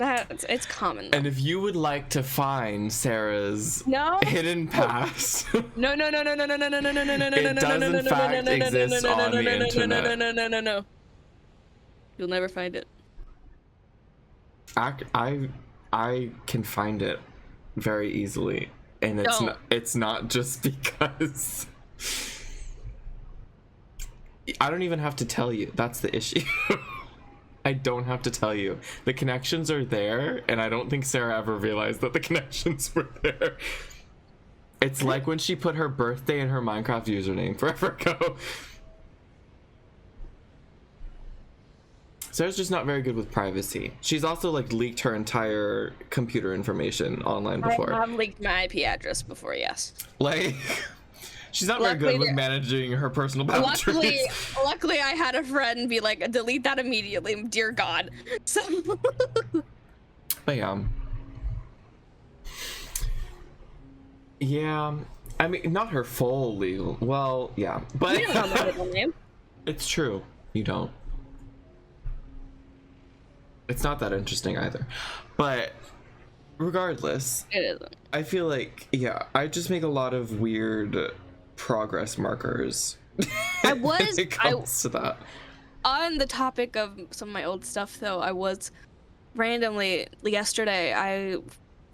It's common though. And if you would like to find Sarah's hidden past, no. it does in fact exist on the internet. No. You'll never find it. I can find it very easily, and it's not just because I don't even have to tell you. That's the issue. I don't have to tell you. The connections are there, and I don't think Sarah ever realized that the connections were there. It's like when she put her birthday in her Minecraft username forever ago. Sarah's just not very good with privacy. She's also like leaked her entire computer information online before. I have leaked my IP address before, yes. Like, she's not very good with managing her personal boundaries. Luckily, I had a friend be like, delete that immediately, dear God. So. But yeah, I mean, not her full legal. Well, yeah, but You don't know my middle name. It's true. You don't. It's not that interesting either, but regardless, It isn't. I feel like, yeah, I just make a lot of weird progress markers. I when it comes to that. On the topic of some of my old stuff, though, I was randomly yesterday. I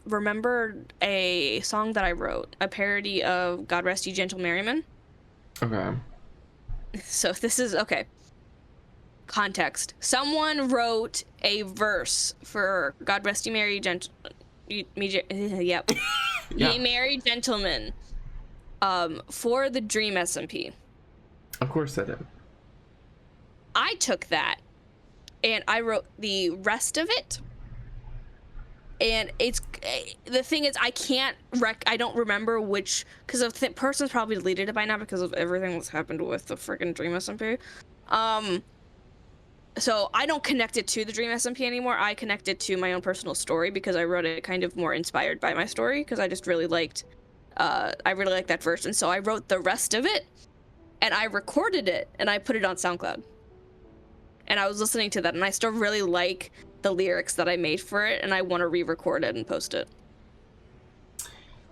remembered a song that I wrote, a parody of "God Rest You Gentle Merryman." Okay. So this is okay. Context. Someone wrote a verse for "God Rest You Merry Yep. Yeah. Ye Merry Gentlemen, for the Dream SMP. Of course I did. I took that and I wrote the rest of it. And it's the thing is, I don't remember which, because the person's probably deleted it by now because of everything that's happened with the freaking Dream SMP. So I don't connect it to the Dream SMP anymore. I connect it to my own personal story because I wrote it kind of more inspired by my story because I just really liked that verse. And so I wrote the rest of it and I recorded it and I put it on SoundCloud. And I was listening to that and I still really like the lyrics that I made for it and I want to re-record it and post it.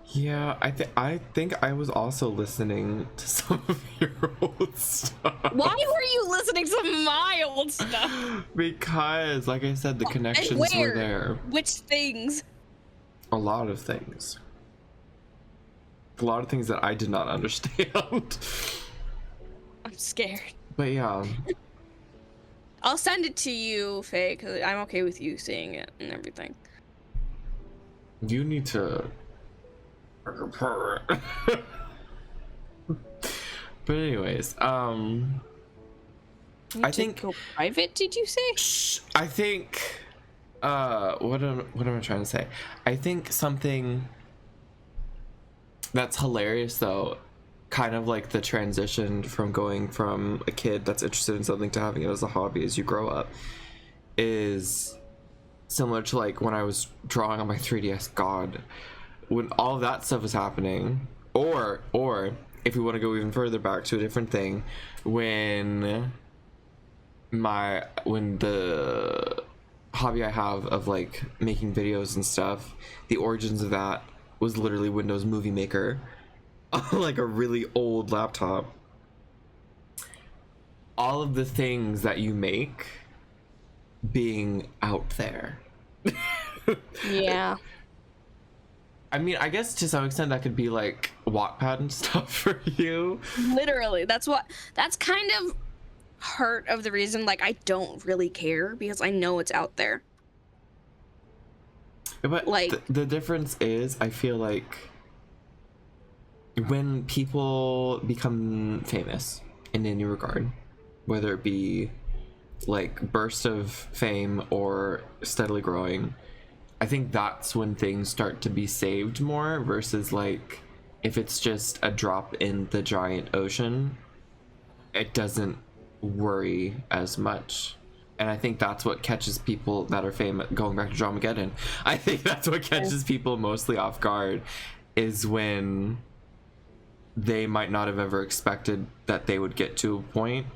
Yeah, I think I was also listening to some of your old stuff. Why were you listening to my old stuff? Because, like I said, the connections were there. Which things? A lot of things. A lot of things that I did not understand. I'm scared. But yeah. I'll send it to you, Faye, because I'm okay with you seeing it and everything. You need to... But anyways, I think go private, did you say? I think what am I trying to say? I think something that's hilarious though, kind of like the transition from going from a kid that's interested in something to having it as a hobby as you grow up, is similar to like when I was drawing on my 3DS God. When all of that stuff was happening, or if we want to go even further back to a different thing, when the hobby I have of like making videos and stuff, the origins of that was literally Windows Movie Maker, like a really old laptop. All of the things that you make being out there. Yeah. I mean, I guess to some extent that could be like Wattpad and stuff for you. Literally, that's kind of part of the reason like I don't really care because I know it's out there. But like the difference is, I feel like when people become famous in any regard, whether it be like burst of fame or steadily growing, I think that's when things start to be saved more versus like if it's just a drop in the giant ocean, it doesn't worry as much. And I think that's what catches people that are famous, going back to Dramageddon, I think that's what catches people mostly off guard, is when they might not have ever expected that they would get to a point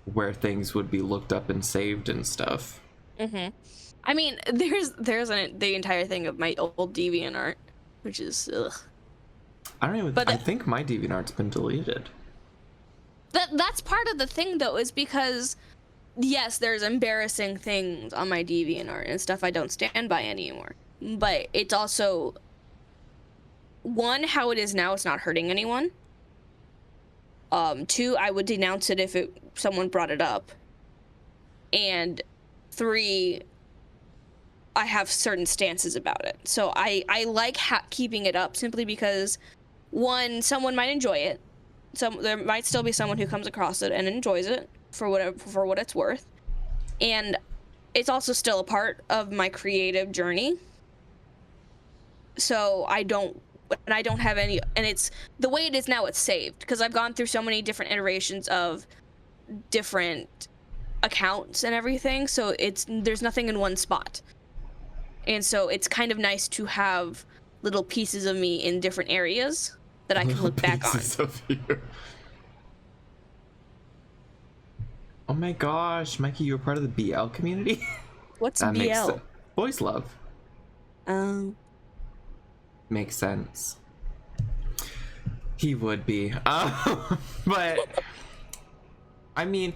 where things would be looked up and saved and stuff. Mm-hmm. I mean, the entire thing of my old DeviantArt, which is ugh. I don't even. But I think my DeviantArt's been deleted. that's part of the thing though, is because yes, there's embarrassing things on my DeviantArt and stuff I don't stand by anymore. But it's also one, how it is now, it's not hurting anyone. Two, I would denounce it if someone brought it up. And three, I have certain stances about it. So I like keeping it up simply because one, someone might enjoy it. There might still be someone who comes across it and enjoys it for what it's worth. And it's also still a part of my creative journey. So I don't have any, and it's the way it is now, it's saved because I've gone through so many different iterations of different accounts and everything. So there's nothing in one spot. And so it's kind of nice to have little pieces of me in different areas that I can look back on. Of you. Oh my gosh, Mikey, you were part of the BL community? What's BL? Boys love. Makes sense. He would be. But I mean,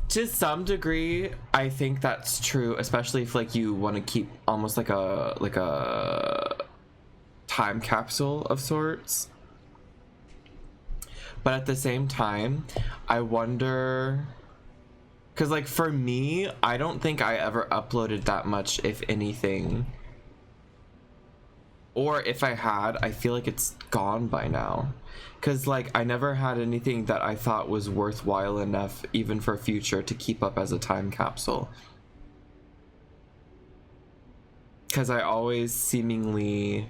to some degree, I think that's true, especially if like you want to keep almost like a time capsule of sorts. But at the same time, I wonder, because like for me, I don't think I ever uploaded that much, if anything. Or if I had, I feel like it's gone by now. Because like I never had anything that I thought was worthwhile enough, even for future, to keep up as a time capsule. Because I always seemingly,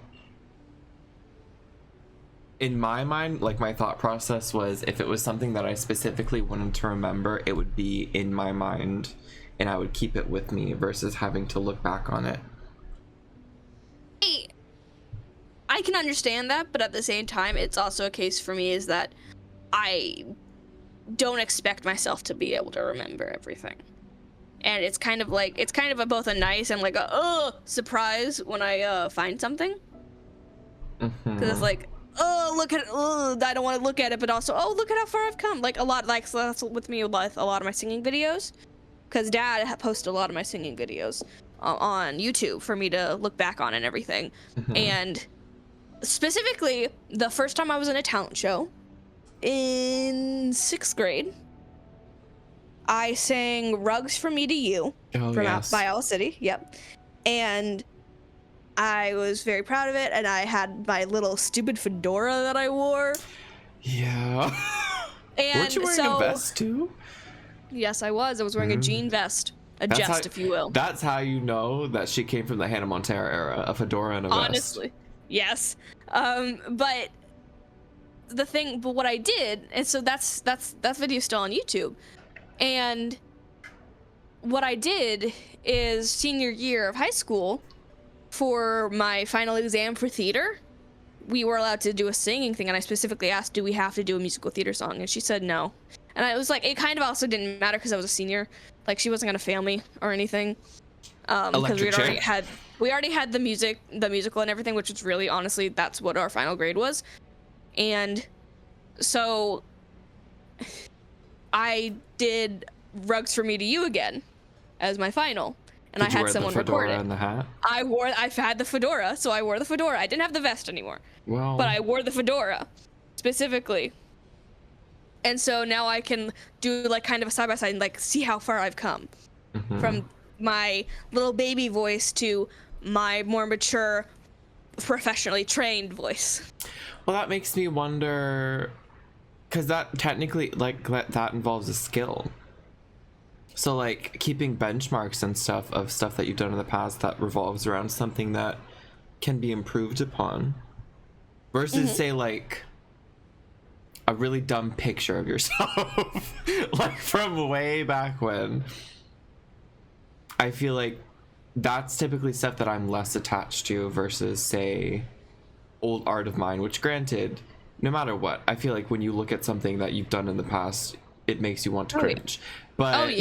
in my mind, like my thought process was, if it was something that I specifically wanted to remember, it would be in my mind and I would keep it with me versus having to look back on it. I can understand that, but at the same time, it's also a case for me is that I don't expect myself to be able to remember everything. And it's kind of like, it's kind of both a nice and like a surprise when I find something. Because it's like, oh, look at it, I don't want to look at it, but also, oh, look at how far I've come. Like a lot, like so that's with me with a lot of my singing videos. Because Dad posted a lot of my singing videos on YouTube for me to look back on and everything. And specifically, the first time I was in a talent show in 6th grade, I sang Rugs From Me to You by Owl City. Yep. And I was very proud of it, and I had my little stupid fedora that I wore. Yeah. And weren't you wearing a vest too? Yes, I was. I was wearing a jean vest. If you will. That's how you know that she came from the Hannah Montana era, a fedora and a vest. Honestly. Yes. But what I did, and so that video's still on YouTube. And what I did is senior year of high school, for my final exam for theater, we were allowed to do a singing thing, and I specifically asked, do we have to do a musical theater song? And she said no. And I was like, it kind of also didn't matter because I was a senior. Like, she wasn't gonna fail me or anything. Because we already had the musical and everything, which is really, honestly, that's what our final grade was. And so I did Rugs For Me to You again as my final. And I had someone record it. And the hat? I've had the fedora, so I wore the fedora. I didn't have the vest anymore. Well, but I wore the fedora specifically. And so now I can do like kind of a side by side and like see how far I've come from my little baby voice to my more mature, professionally trained voice. Well, that makes me wonder, because that technically, like, that involves a skill. So like keeping benchmarks and stuff of stuff that you've done in the past that revolves around something that can be improved upon, versus say like a really dumb picture of yourself like from way back when. I feel like that's typically stuff that I'm less attached to versus say old art of mine, which granted, no matter what, I feel like when you look at something that you've done in the past, it makes you want to cringe. But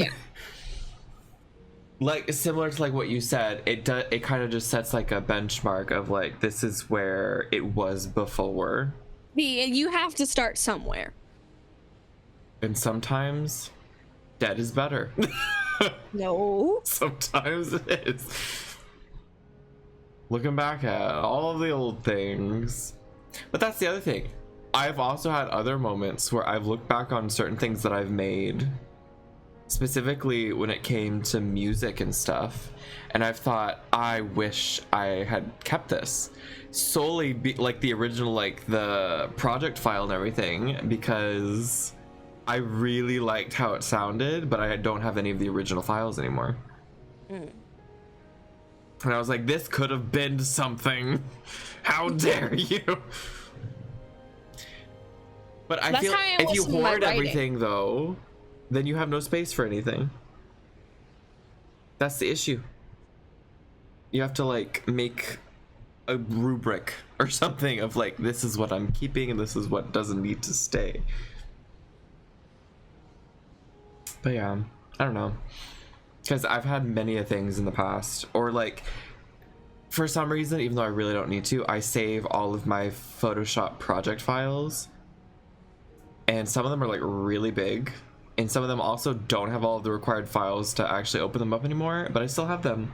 like similar to like what you said, it kind of just sets like a benchmark of like this is where it was before. You have to start somewhere. And sometimes dead is better. No. Sometimes it is. Looking back at all of the old things. But that's the other thing. I've also had other moments where I've looked back on certain things that I've made, specifically when it came to music and stuff, and I've thought, I wish I had kept this solely like the original, like the project file and everything, because I really liked how it sounded, but I don't have any of the original files anymore. And I was like, this could have been something. How dare you? But I feel if you hoard everything, though, then you have no space for anything. That's the issue. You have to like make a rubric or something of like, this is what I'm keeping and this is what doesn't need to stay. But yeah, I don't know. Because I've had many of things in the past, or like, for some reason, even though I really don't need to, I save all of my Photoshop project files. And some of them are like really big. And some of them also don't have all of the required files to actually open them up anymore, but I still have them.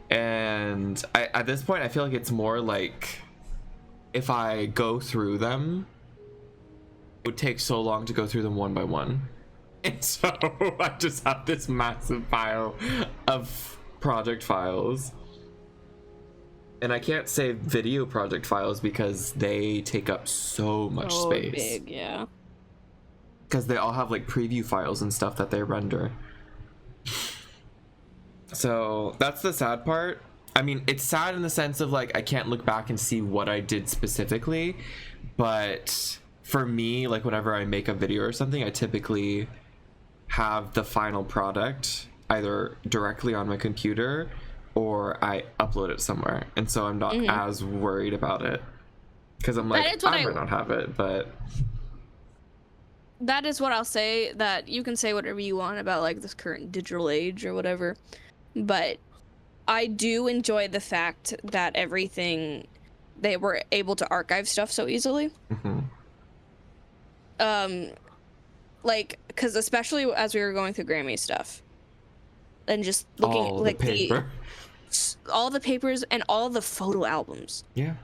And at this point, I feel like it's more like if I go through them, it would take so long to go through them one by one. And so I just have this massive pile of project files. And I can't save video project files because they take up so much space. Big, yeah. Because they all have like preview files and stuff that they render. So that's the sad part. I mean, it's sad in the sense of like I can't look back and see what I did specifically, but for me, like whenever I make a video or something, I typically have the final product either directly on my computer or I upload it somewhere, and so I'm not as worried about it, because I'm like, I might not have it, but that is what I'll say. That you can say whatever you want about like this current digital age or whatever, but I do enjoy the fact that everything, they were able to archive stuff so easily. Like, because especially as we were going through Grammy stuff and just looking at like all the papers and all the photo albums. Yeah.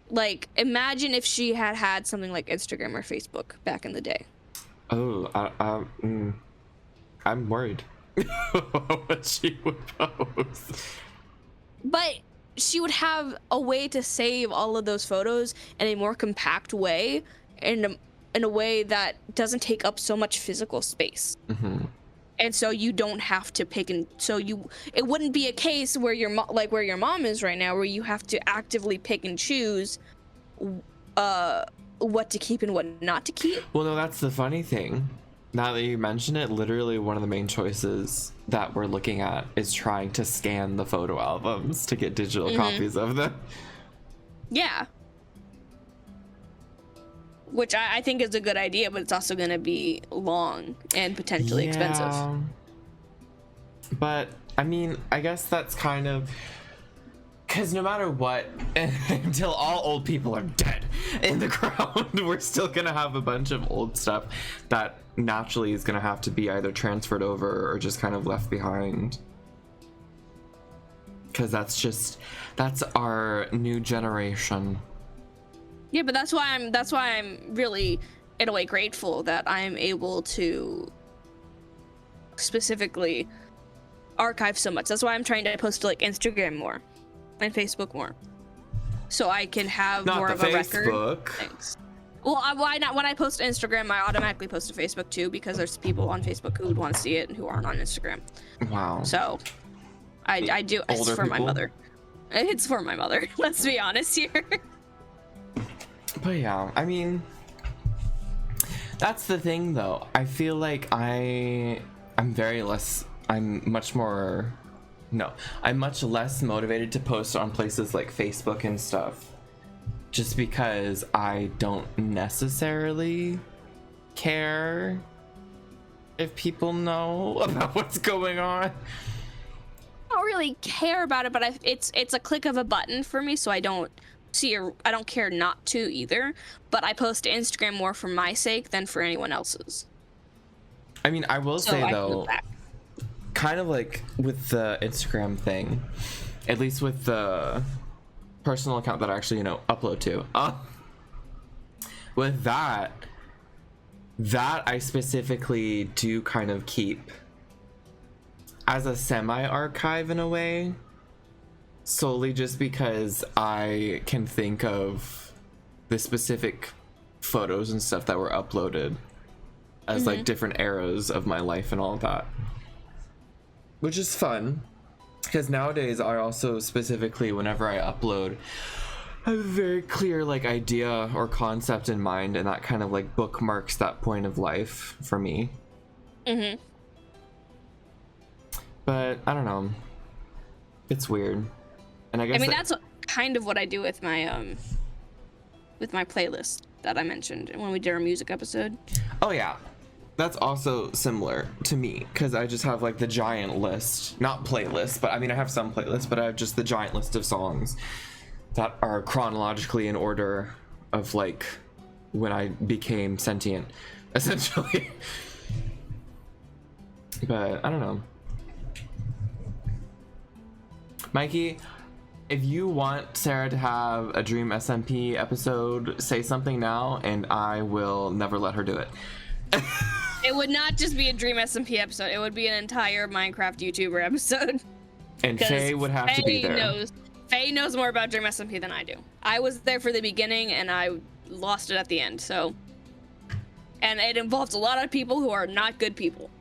Like, imagine if she had had something like Instagram or Facebook back in the day. Oh, I'm worried what she would post. But she would have a way to save all of those photos in a more compact way, in a way that doesn't take up so much physical space. And so you don't have to pick, and so it wouldn't be a case where where your mom is right now, where you have to actively pick and choose what to keep and what not to keep. Well, no, that's the funny thing. Now that you mention it, literally one of the main choices that we're looking at is trying to scan the photo albums to get digital copies of them. Yeah. Which I think is a good idea, but it's also going to be long and potentially expensive. But, I mean, I guess that's kind of... Because no matter what, until all old people are dead in the ground, we're still going to have a bunch of old stuff that naturally is going to have to be either transferred over or just kind of left behind. Because that's our new generation. Yeah, but that's why I'm really, in a way, grateful that I'm able to specifically archive so much. That's why I'm trying to post to like Instagram more and Facebook more, so I can have more of a record. Thanks. Well, why not? When I post to Instagram, I automatically post to Facebook too, because there's people on Facebook who would want to see it and who aren't on Instagram. Wow. So I do. It's for my mother. It's for my mother. Let's be honest here. But yeah, I mean, that's the thing though. I feel like I'm much less motivated to post on places like Facebook and stuff, just because I don't necessarily care if people know about what's going on. really care about it, but it's a click of a button for me, so I don't care not to either. But I post to Instagram more for my sake than for anyone else's. I mean, I will say I though, kind of like with the Instagram thing, at least with the personal account that I actually, you know, upload to, with that I specifically do kind of keep as a semi-archive in a way, solely just because I can think of the specific photos and stuff that were uploaded as like different eras of my life and all of that, which is fun because nowadays I also specifically, whenever I upload, I have a very clear like idea or concept in mind, and that kind of like bookmarks that point of life for me. But I don't know, it's weird. And I guess that's kind of what I do with my playlist that I mentioned when we did our music episode. Oh yeah, that's also similar to me, because I just have like the giant list, not playlist, but I mean I have some playlists, but I have just the giant list of songs that are chronologically in order of like when I became sentient, essentially. But I don't know. Mikey, if you want Sarah to have a Dream SMP episode, say something now, and I will never let her do it. It would not just be a Dream SMP episode. It would be an entire Minecraft YouTuber episode. And Faye would have to be there. Faye knows more about Dream SMP than I do. I was there for the beginning, and I lost it at the end, so... And it involves a lot of people who are not good people.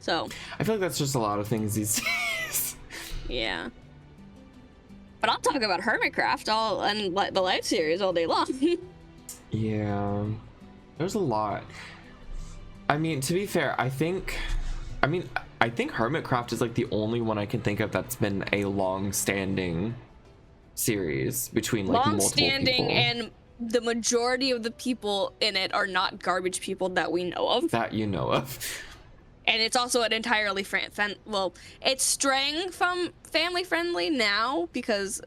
So... I feel like that's just a lot of things these days. Yeah. But I'll talk about Hermitcraft and the live series all day long. Yeah, there's a lot. I mean, to be fair, I think Hermitcraft is like the only one I can think of that's been a long-standing series between like multiple people. And the majority of the people in it are not garbage people that we know of. That you know of. And it's also an entirely it's straying from family friendly now because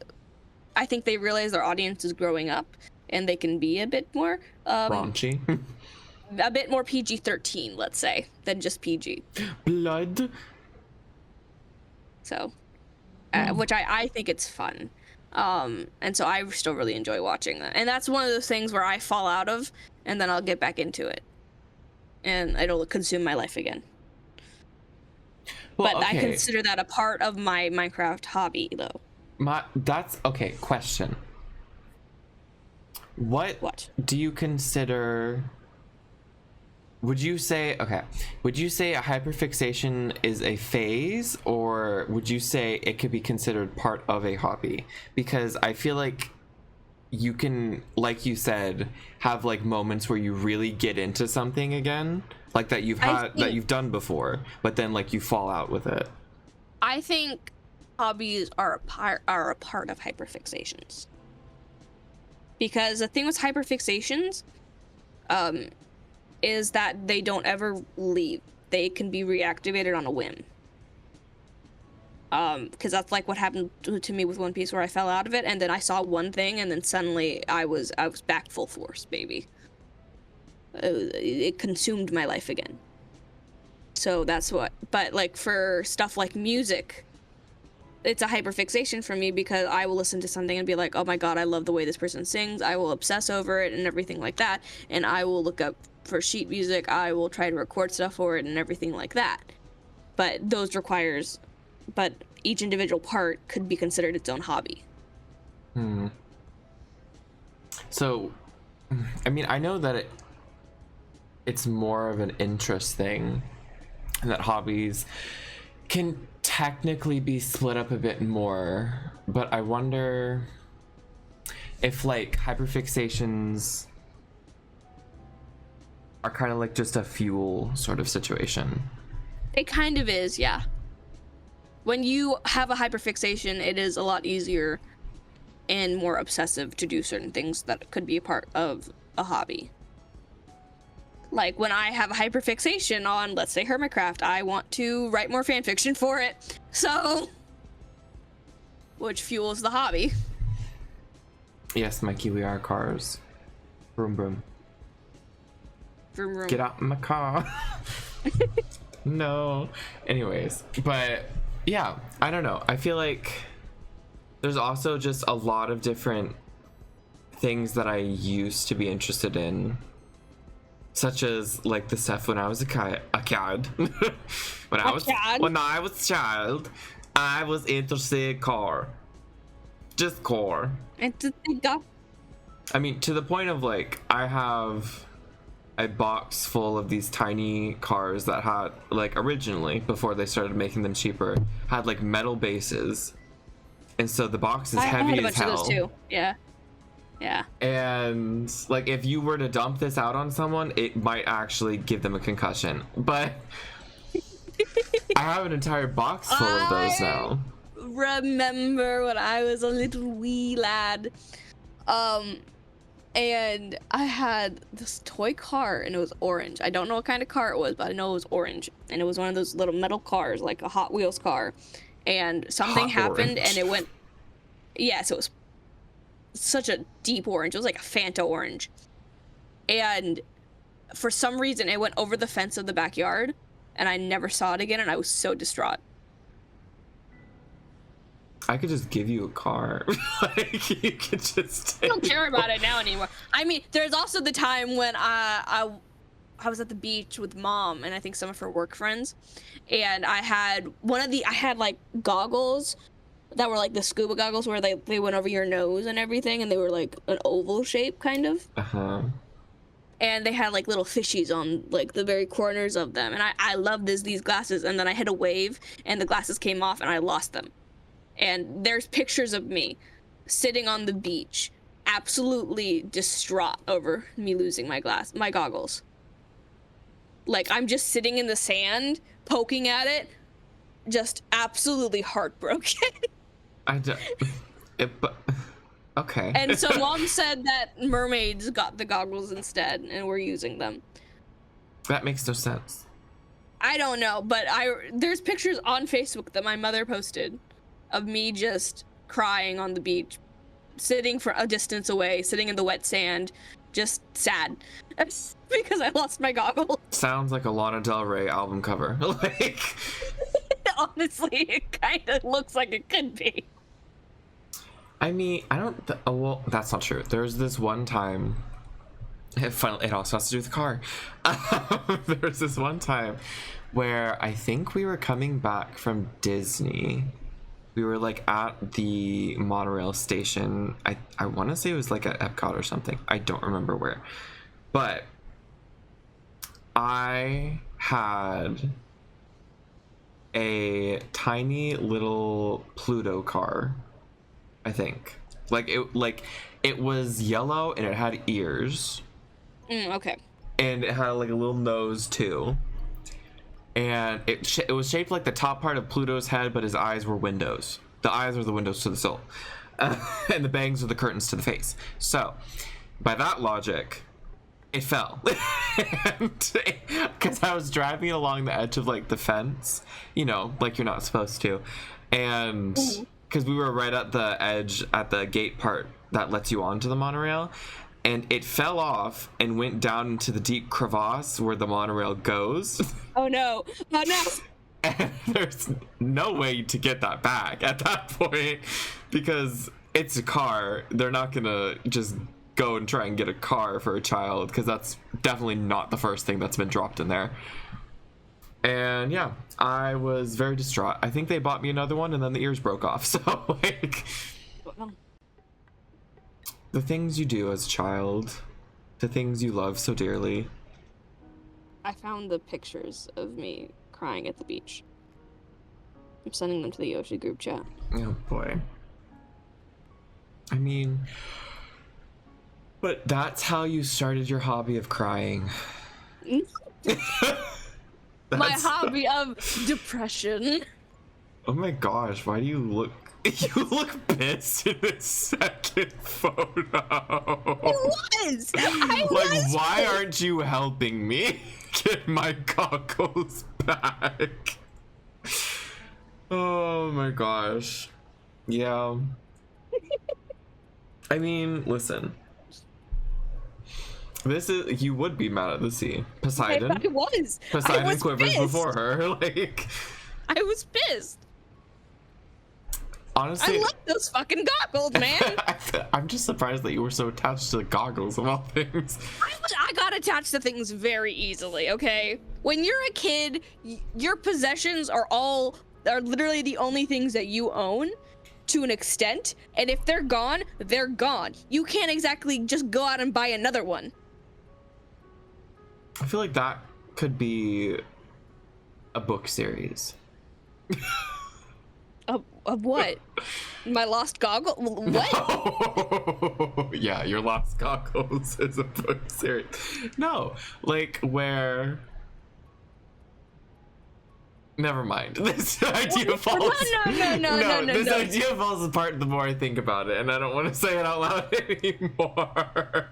I think they realize their audience is growing up and they can be a bit more raunchy, a bit more PG-13, let's say, than just PG. Blood. So, which I think it's fun, and so I still really enjoy watching that. And that's one of those things where I fall out of, and then I'll get back into it, and it'll consume my life again. Well, but okay. I consider that a part of my Minecraft hobby, though. That's okay. Question. What do you consider? Would you say a hyperfixation is a phase, or would you say it could be considered part of a hobby? Because I feel like you can, like you said, have like moments where you really get into something again, like that you've done before, but then like you fall out with it. I think hobbies are a part of hyperfixations, because the thing with hyperfixations is that they don't ever leave. They can be reactivated on a whim. Because that's like what happened to me with One Piece, where I fell out of it and then I saw one thing and then suddenly I was back full force, baby. It consumed my life again. So that's what. But like for stuff like music, it's a hyperfixation for me, because I will listen to something and be like, oh my god, I love the way this person sings. I will obsess over it and everything like that, and I will look up for sheet music. I will try to record stuff for it and everything like that. But but each individual part could be considered its own hobby. So, I mean, I know that it's more of an interest thing, and that hobbies can technically be split up a bit more, but I wonder if like hyperfixations are kind of like just a fuel sort of situation. It kind of is, yeah. When you have a hyperfixation, it is a lot easier and more obsessive to do certain things that could be a part of a hobby. Like when I have a hyperfixation on, let's say, Hermitcraft, I want to write more fanfiction for it. So which fuels the hobby. Yes, Mikey, we are cars. Vroom vroom. Vroom, vroom. Get out my car. No. Anyways, but yeah, I don't know. I feel like there's also just a lot of different things that I used to be interested in, such as like the stuff when I was a kid. When I was a child, I was interested in car. Just car. I mean, to the point of like, I have a box full of these tiny cars that had, like, originally, before they started making them cheaper, had like metal bases. And so the box is heavy I had a as bunch hell. of those too. Yeah. Yeah. And like, if you were to dump this out on someone, it might actually give them a concussion. But I have an entire box full of those now. Remember when I was a little wee lad, and I had this toy car, and it was orange. I don't know what kind of car it was, but I know it was orange, and it was one of those little metal cars, like a Hot Wheels car. And something happened, and it went. Yes, it was such a deep orange. It was like a Fanta orange, and for some reason, it went over the fence of the backyard, and I never saw it again, and I was so distraught. I could just give you a car. Like, you could just. I don't care about it now anymore. I mean, there's also the time when I was at the beach with Mom and I think some of her work friends, and I had like goggles that were like the scuba goggles where they went over your nose and everything, and they were like an oval shape kind of. Uh-huh. And they had like little fishies on like the very corners of them, and I loved these glasses, and then I hit a wave and the glasses came off and I lost them. And there's pictures of me sitting on the beach, absolutely distraught over me losing my goggles. Like, I'm just sitting in the sand, poking at it, just absolutely heartbroken. Okay. And so Mom said that mermaids got the goggles instead and were using them. That makes no sense. I don't know, but there's pictures on Facebook that my mother posted of me just crying on the beach, sitting for a distance away, sitting in the wet sand, just sad because I lost my goggles. Sounds like a Lana Del Rey album cover. Like, honestly, it kind of looks like it could be. I mean, well, that's not true. There's this one time. It also has to do with the car. There was this one time where I think we were coming back from Disney. We were like at the monorail station. I want to say it was like at Epcot or something. I don't remember where. But I had a tiny little Pluto car, I think. It was yellow and it had ears. Okay. And it had like a little nose too. And it was shaped like the top part of Pluto's head, but his eyes were windows. The eyes were the windows to the soul. And the bangs were the curtains to the face. So, by that logic, it fell. Because I was driving along the edge of like the fence, you know, like you're not supposed to. And because we were right at the edge, at the gate part that lets you onto the monorail. And it fell off and went down into the deep crevasse where the monorail goes. Oh no. Oh no. And there's no way to get that back at that point because it's a car. They're not going to just go and try and get a car for a child because that's definitely not the first thing that's been dropped in there. And yeah, I was very distraught. I think they bought me another one and then the ears broke off. So like... The things you do as a child, the things you love so dearly. I found the pictures of me crying at the beach. I'm sending them to the Yoshi group chat. Oh boy. I mean, but that's how you started your hobby of crying. My hobby of depression. Oh my gosh, why do you look... You look pissed in this second photo. Why aren't you helping me get my goggles back? Oh my gosh. Yeah. I mean, listen. This is, you would be mad at the sea. Poseidon. I was. Poseidon I was quivers pissed. before her. Like, I was pissed. honestly, I love those fucking goggles, man. I'm just surprised that you were so attached to the goggles of all things. I got attached to things very easily, okay? When you're a kid, your possessions are literally the only things that you own to an extent, and if they're gone, they're gone. You can't exactly just go out and buy another one. I feel like that could be a book series. Of what? My lost goggle? What? No. Yeah, your lost goggles is a book series. No, like where. Never mind. This idea falls. No. This idea falls apart the more I think about it, and I don't want to say it out loud anymore.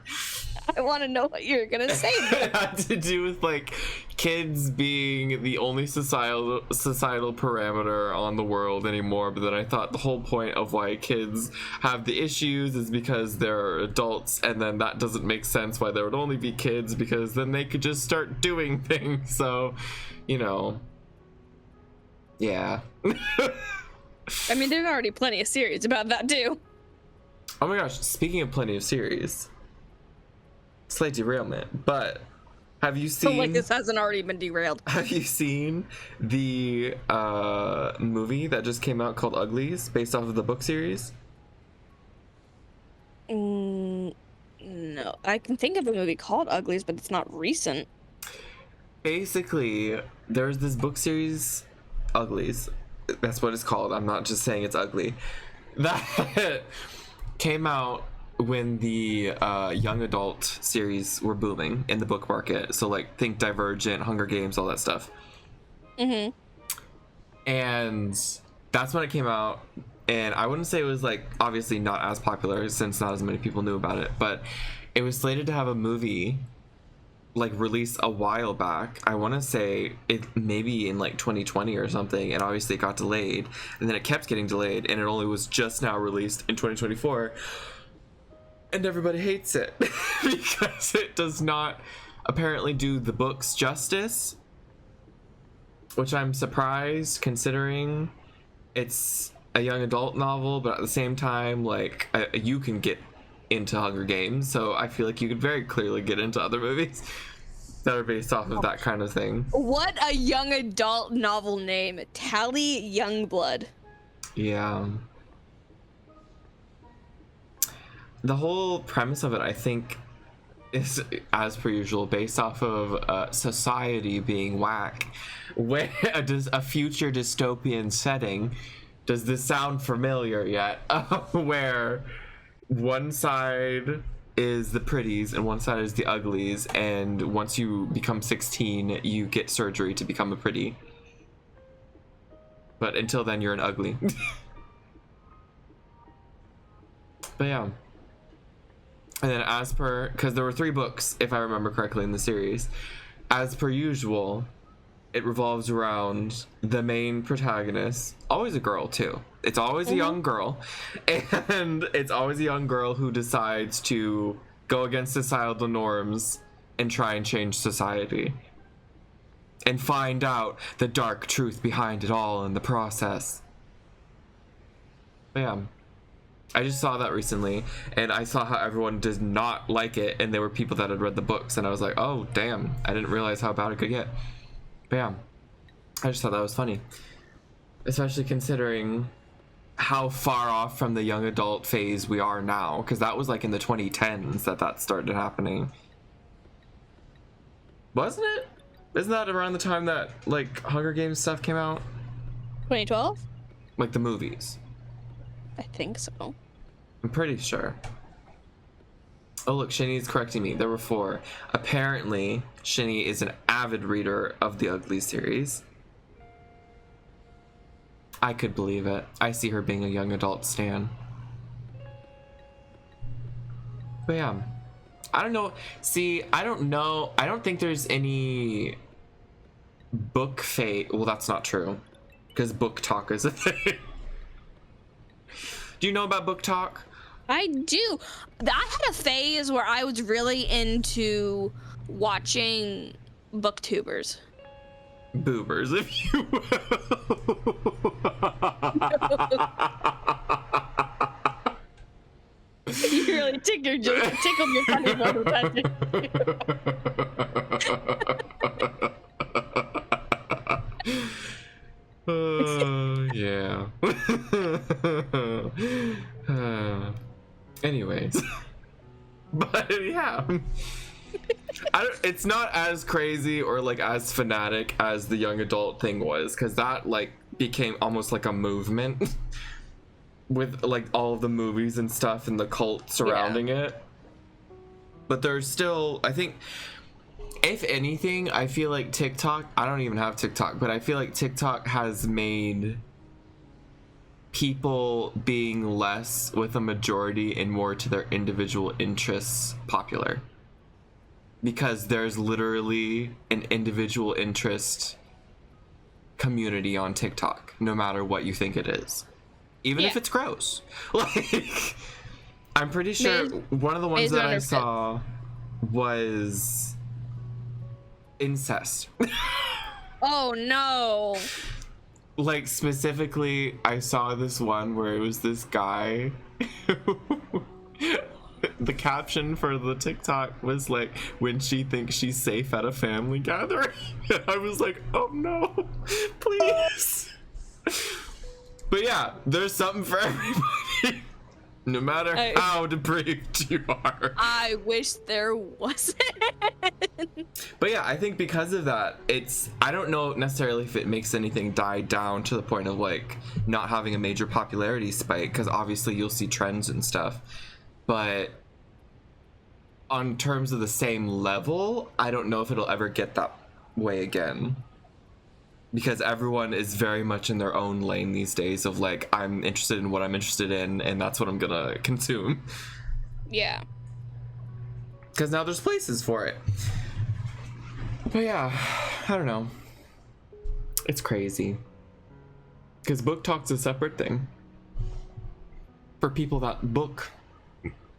I want to know what you're gonna say. It had to do with like kids being the only societal parameter on the world anymore. But then I thought the whole point of why kids have the issues is because they're adults, and then that doesn't make sense why there would only be kids, because then they could just start doing things. So, you know, yeah. I mean, there's already plenty of series about that too. Oh my gosh! Speaking of plenty of series. Slight derailment, but have you seen? But like this hasn't already been derailed. Have you seen the movie that just came out called Uglies, based off of the book series? No, I can think of a movie called Uglies, but it's not recent. Basically, there's this book series, Uglies. That's what it's called. I'm not just saying it's ugly. That came out when the young adult series were booming in the book market. So like think Divergent, Hunger Games, all that stuff. Mm-hmm. And that's when it came out. And I wouldn't say it was like obviously not as popular since not as many people knew about it, but it was slated to have a movie like released a while back. I want to say it maybe in like 2020 or something, and obviously it got delayed, and then it kept getting delayed, and it only was just now released in 2024. And everybody hates it because it does not apparently do the books justice, which I'm surprised considering it's a young adult novel, but at the same time, like, you can get into Hunger Games, so I feel like you could very clearly get into other movies that are based off of that kind of thing. What a young adult novel name. Tally Youngblood. Yeah. The whole premise of it, I think, is, as per usual, based off of society being whack. Where a future dystopian setting. Does this sound familiar yet? Where one side is the pretties and one side is the uglies, and once you become 16, you get surgery to become a pretty. But until then, you're an ugly. But yeah. And then as per, because there were 3 books, if I remember correctly, in the series, as per usual, it revolves around the main protagonist, always a girl too. It's always a young girl, and it's always a young girl who decides to go against societal norms and try and change society. And find out the dark truth behind it all in the process. But yeah. I just saw that recently, and I saw how everyone does not like it, and there were people that had read the books, and I was like, oh, damn, I didn't realize how bad it could get. But yeah, I just thought that was funny. Especially considering how far off from the young adult phase we are now, because that was like in the 2010s that started happening. Wasn't it? Isn't that around the time that, like, Hunger Games stuff came out? 2012? Like, the movies. I think so. I'm pretty sure. Oh, look, Shinny's correcting me. There were 4. Apparently, Shinny is an avid reader of the Ugly series. I could believe it. I see her being a young adult stan. But yeah. I don't know. See, I don't know. I don't think there's any book fate. Well, that's not true. Because book talk is a thing. Do you know about Book Talk? I do. I had a phase where I was really into watching booktubers. Boobers, if you will. You really tickled your funny bone with that. Yeah. Anyways. But yeah. It's not as crazy or like as fanatic as the young adult thing was, because that like became almost like a movement with like all of the movies and stuff and the cult surrounding it. But there's still, I think, if anything, I feel like TikTok, I don't even have TikTok, but I feel like TikTok has made people being less with a majority and more to their individual interests popular. Because there's literally an individual interest community on TikTok, no matter what you think it is. Even if it's gross. Like, I'm pretty sure one of the ones that I saw was incest. Oh no. Like, specifically, I saw this one where it was this guy the caption for the TikTok was like, when she thinks she's safe at a family gathering. And I was like, oh no, please. But yeah, there's something for everybody. No matter how depraved you are. I wish there wasn't. But yeah, I think because of that, I don't know necessarily if it makes anything die down to the point of like not having a major popularity spike, because obviously you'll see trends and stuff. But on terms of the same level, I don't know if it'll ever get that way again. Because everyone is very much in their own lane these days of like, I'm interested in what I'm interested in, and that's what I'm gonna consume. Yeah. Because now there's places for it. But yeah, I don't know. It's crazy. Because Book Talk's a separate thing. For people that book.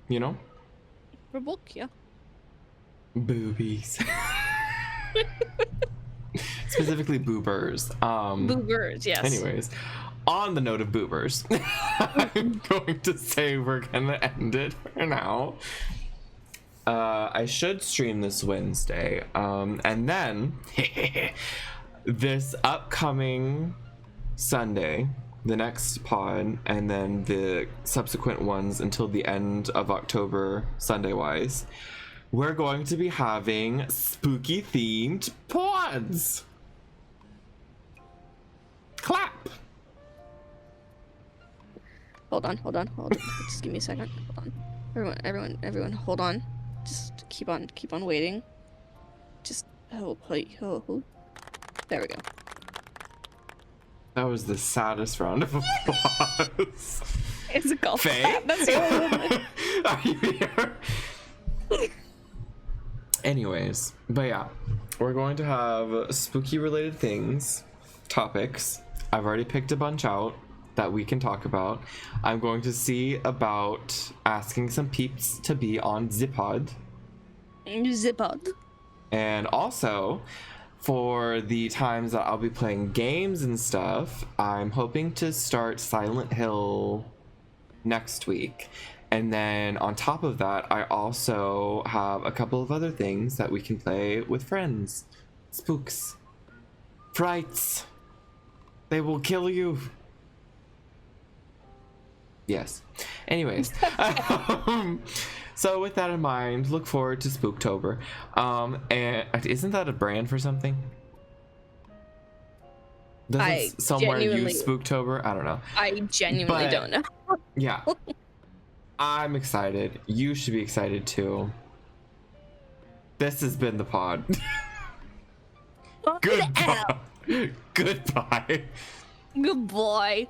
You know? For book, yeah. Boobies. Specifically boobers. Boobers, yes. Anyways, on the note of boobers, I'm going to say we're gonna end it for now. I should stream this Wednesday. And then this upcoming Sunday, the next pod, and then the subsequent ones until the end of October, Sunday-wise, we're going to be having spooky-themed pods. Clap. Hold on. Just give me a second. Hold on. Everyone, hold on. Just keep on waiting. Just hold. There we go. That was the saddest round of applause. It's a golf Faye? clap. That's the only one. Are you here? Anyways, but yeah, we're going to have spooky related topics. I've already picked a bunch out that we can talk about. I'm going to see about asking some peeps to be on Zipod. Zipod. And also, for the times that I'll be playing games and stuff, I'm hoping to start Silent Hill next week. And then on top of that, I also have a couple of other things that we can play with friends. Spooks. Frights. They will kill you. Yes. Anyways. So with that in mind, look forward to Spooktober. And isn't that a brand for something? Doesn't somewhere use Spooktober? I don't know. I genuinely don't know. Yeah. I'm excited. You should be excited too. This has been the pod. Goodbye. Goodbye. Goodbye.